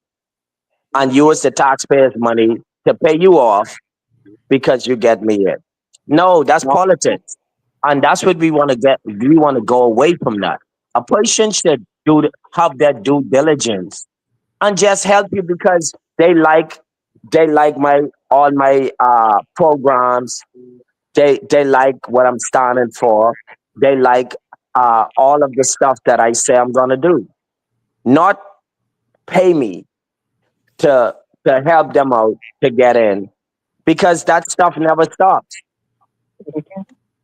and use the taxpayers' money to pay you off because you get me in? No, that's politics. And that's what we want to get. We want to go away from that. A person should have their due diligence and just help you because they like my all my programs. They like what I'm standing for. They like all of the stuff that I say I'm gonna do. Not pay me to help them out to get in because that stuff never stops.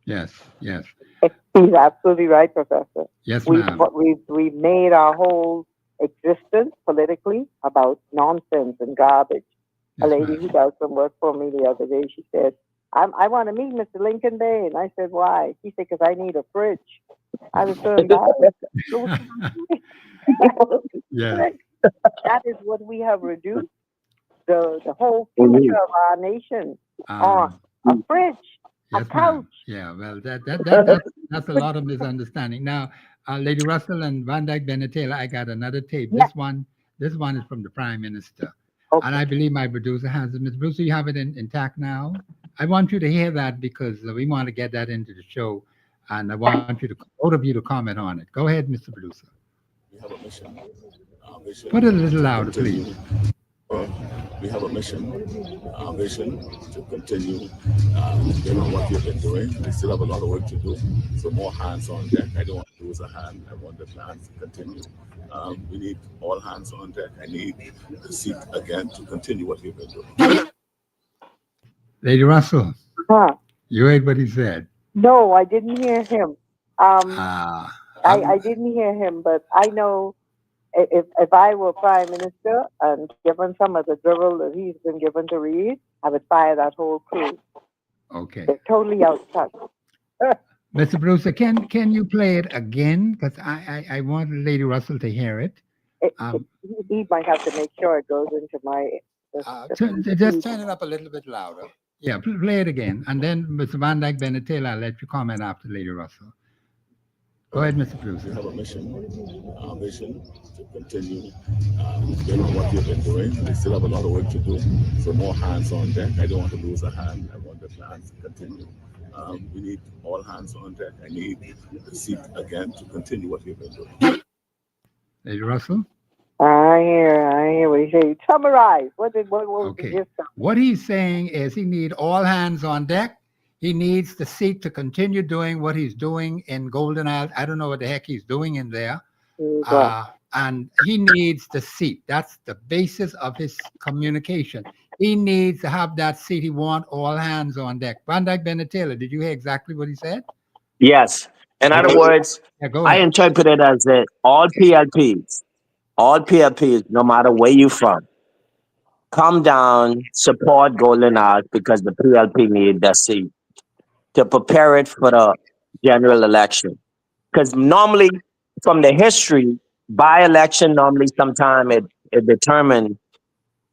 Yes, yes. He's absolutely right, Professor. Yes, ma'am. We've made our whole existence politically about nonsense and garbage. Yes, A lady ma'am. who does some work for me the other day, she said, I want to meet Mr. Lincoln Bay. And I said, why? She said, because I need a fridge. I was so embarrassed. Yes. That is what we have reduced the whole future of our nation on. A fridge. Yes, a couch. ma'am. Yeah, well, that's a lot of misunderstanding. Now, Lady Russell and Van Dyke Bennett Taylor, I got another tape. Yes. This one is from the Prime Minister, Okay. and I believe my producer has it. Ms. Bruce, you have it intact now. I want you to hear that because we want to get that into the show, and I want both of you to comment on it. Go ahead, Mr. Producer. We have a mission. Our mission Put it a little to louder, continue. please. We have a mission. Our mission to continue doing what we've been doing. We still have a lot of work to do. So more hands on deck. I don't want to lose a hand. I want the plan to continue. We need all hands on deck. I need the seat again to continue what we've been doing. Lady Russell, Huh. you heard what he said. No, I didn't hear him. I'm- I didn't hear him, but I know if I were Prime Minister and given some of the drivel that he's been given to read, I would fire that whole crew. Okay. They're totally out of touch. Mr. Brewster, can you play it again? Because I want Lady Russell to hear it. He might have to make sure it goes into my. Just turn it up a little bit louder. Yeah, play it again. And then Mr. Van Dyke Bennett Taylor, I'll let you comment after Lady Russell. Go ahead, Mr. We Producer. have a mission, our vision to continue building on what you've been doing. We still have a lot of work to do, so more hands on deck. I don't want to lose a hand. I want the plans to continue. We need all hands on deck. I need the seat again to continue what we've been doing. Lady Russell? I hear what you say. Summarize. What was the Okay. gist of it? What he's saying is he needs all hands on deck. He needs the seat to continue doing what he's doing in Golden Isles. I don't know what the heck he's doing in there. And he needs the seat. That's the basis of his communication. He needs to have that seat. He wants all hands on deck. Van Dyke Bennett Taylor, did you hear exactly what he said? Yes. In other Okay. words, Yeah, go I ahead. interpret it as that all PLPs, no matter where you from, come down, support Golden Hours because the PLP need the seat to prepare it for the general election. Because normally, from the history, by election, normally sometime it determines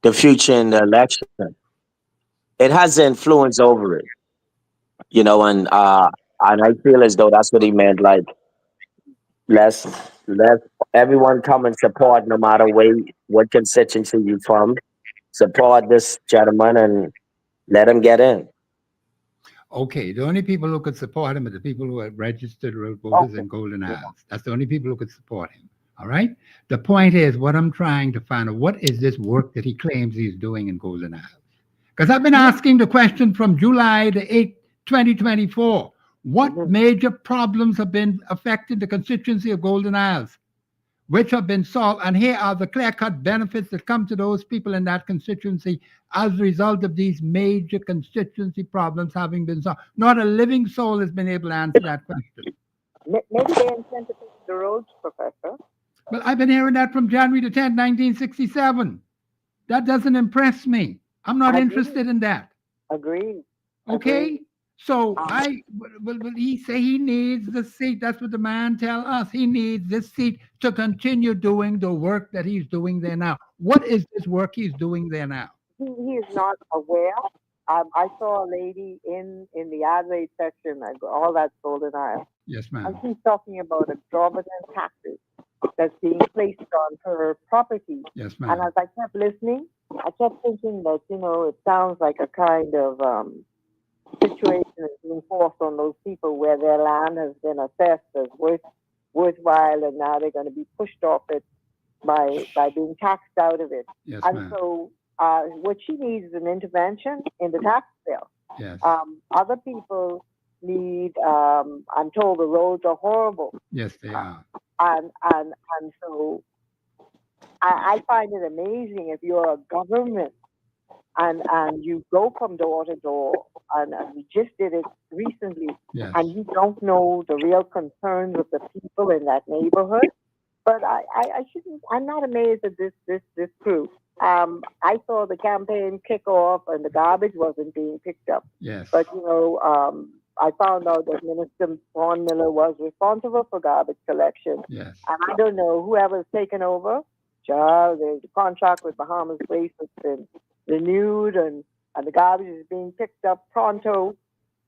the future in the election. It has the influence over it, and I feel as though that's what he meant, like let's let everyone come and support no matter what constituency you from. Support this gentleman and let him get in. Okay, the only people who could support him are the people who are registered voters in Golden Isles. That's the only people who could support him. All right. The point is, what I'm trying to find out, what is this work that he claims he's doing in Golden Isles? Because I've been asking the question from July the 8th, 2024. What major problems have been affecting the constituency of Golden Isles, which have been solved? And here are the clear-cut benefits that come to those people in that constituency as a result of these major constituency problems having been solved. Not a living soul has been able to answer that question. Maybe they intend to fix the roads, Professor. Well, I've been hearing that from January the 10th, 1967. That doesn't impress me. I'm not interested in that. Agreed. Okay? So will he say he needs the seat? That's what the man tell us. He needs this seat to continue doing the work that he's doing there now. What is this work he's doing there now? He is not aware. I saw a lady in the Adelaide section, all that Golden Isle. Yes, And ma'am. she's talking about exorbitant taxes that's being placed on her property. Yes, And ma'am. as I kept listening, I kept thinking that, it sounds like a kind of situation is being forced on those people where their land has been assessed as worthwhile, and now they're going to be pushed off it by being taxed out of it. Yes, And ma'am. so what she needs is an intervention in the tax bill. Yes. Other people need, I'm told the roads are horrible. Yes, they are. And so I find it amazing if you're a government and you go from door to door, and we just did it recently, Yes. and you don't know the real concerns of the people in that neighborhood. But I'm not amazed at this crew. I saw the campaign kick off and the garbage wasn't being picked up. Yes. But, I found out that Minister Vaughn Miller was responsible for garbage collection. Yes. And I don't know, whoever's taken over, the contract with Bahamas Waste has been renewed, and the garbage is being picked up pronto.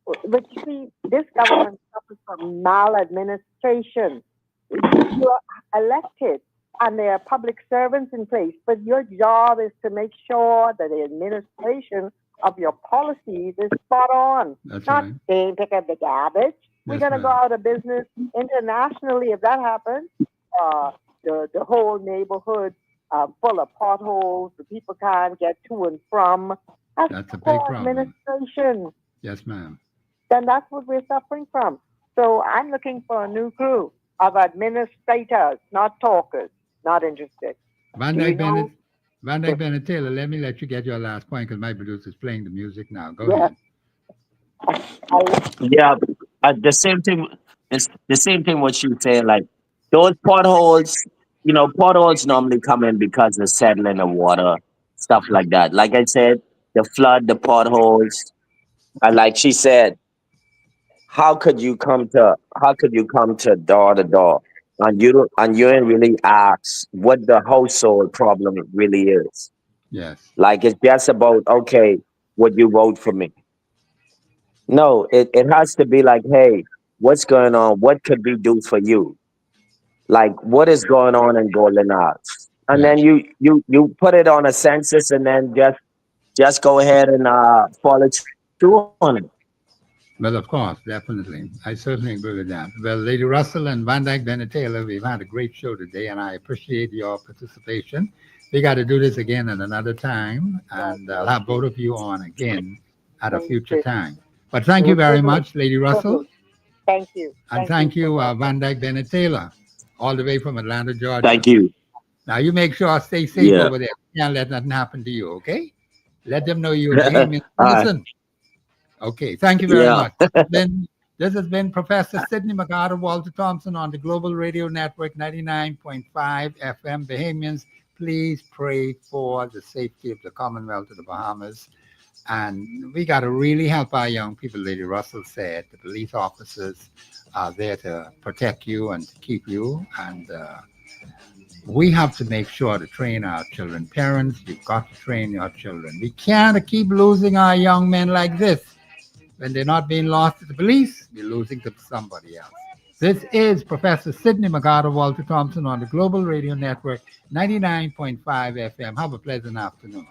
But you see, this government suffers from maladministration. You're elected and there are public servants in place, but your job is to make sure that the administration of your policies is spot on. That's Not right. saying pick up the garbage. We're Yes, going to go ma'am. out of business internationally if that happens. The whole neighborhood full of potholes. The people can't get to and from. That's a big poor problem. administration. Yes, ma'am. Then that's what we're suffering from. So I'm looking for a new crew of administrators, not talkers. Not interested. Van Do you Dyke know- Bennett. Van Dyke Bennett Taylor, let me let you get your last point because my producer's playing the music now. Go Yeah. ahead. Yeah, the same thing. It's the same thing what you say. Like those potholes, potholes normally come in because of settling of water, stuff like that. Like I said, the flood, the potholes, and like she said, how could you come to door to door and you ain't really ask what the household problem really is? Yes. Like it's just about, okay, would you vote for me? No, it has to be like, hey, what's going on? What could we do for you? Like, what is going on in Golden Arts? And Right. then you put it on a census, and then just go ahead and follow through on it. Well, of course, definitely. I certainly agree with that. Well, Lady Russell and Van Dyke Bennett Taylor, we've had a great show today, and I appreciate your participation. We got to do this again at another time, and I'll have both of you on again at a Thank future you. time. But thank It you was very privilege. much, Lady Russell, Thank you. and thank you, Professor. Van Dyke Bennett Taylor, all the way from Atlanta, Georgia. Thank you. Now, you make sure I stay safe Yeah. over there. Can't let nothing happen to you, okay? Let them know you're a Bahamian All right. citizen. Okay, thank you very Yeah. much. This has been Professor Sidney McArthur, Walter Thompson on the Global Radio Network 99.5 FM. Bahamians, please pray for the safety of the Commonwealth of the Bahamas. And we got to really help our young people. Lady Russell said the police officers are there to protect you and to keep you. And we have to make sure to train our children. Parents, you've got to train your children. We can't keep losing our young men like this. When they're not being lost to the police, we're losing to somebody else. This is Professor Sidney McArthur, Walter Thompson on the Global Radio Network, 99.5 FM. Have a pleasant afternoon.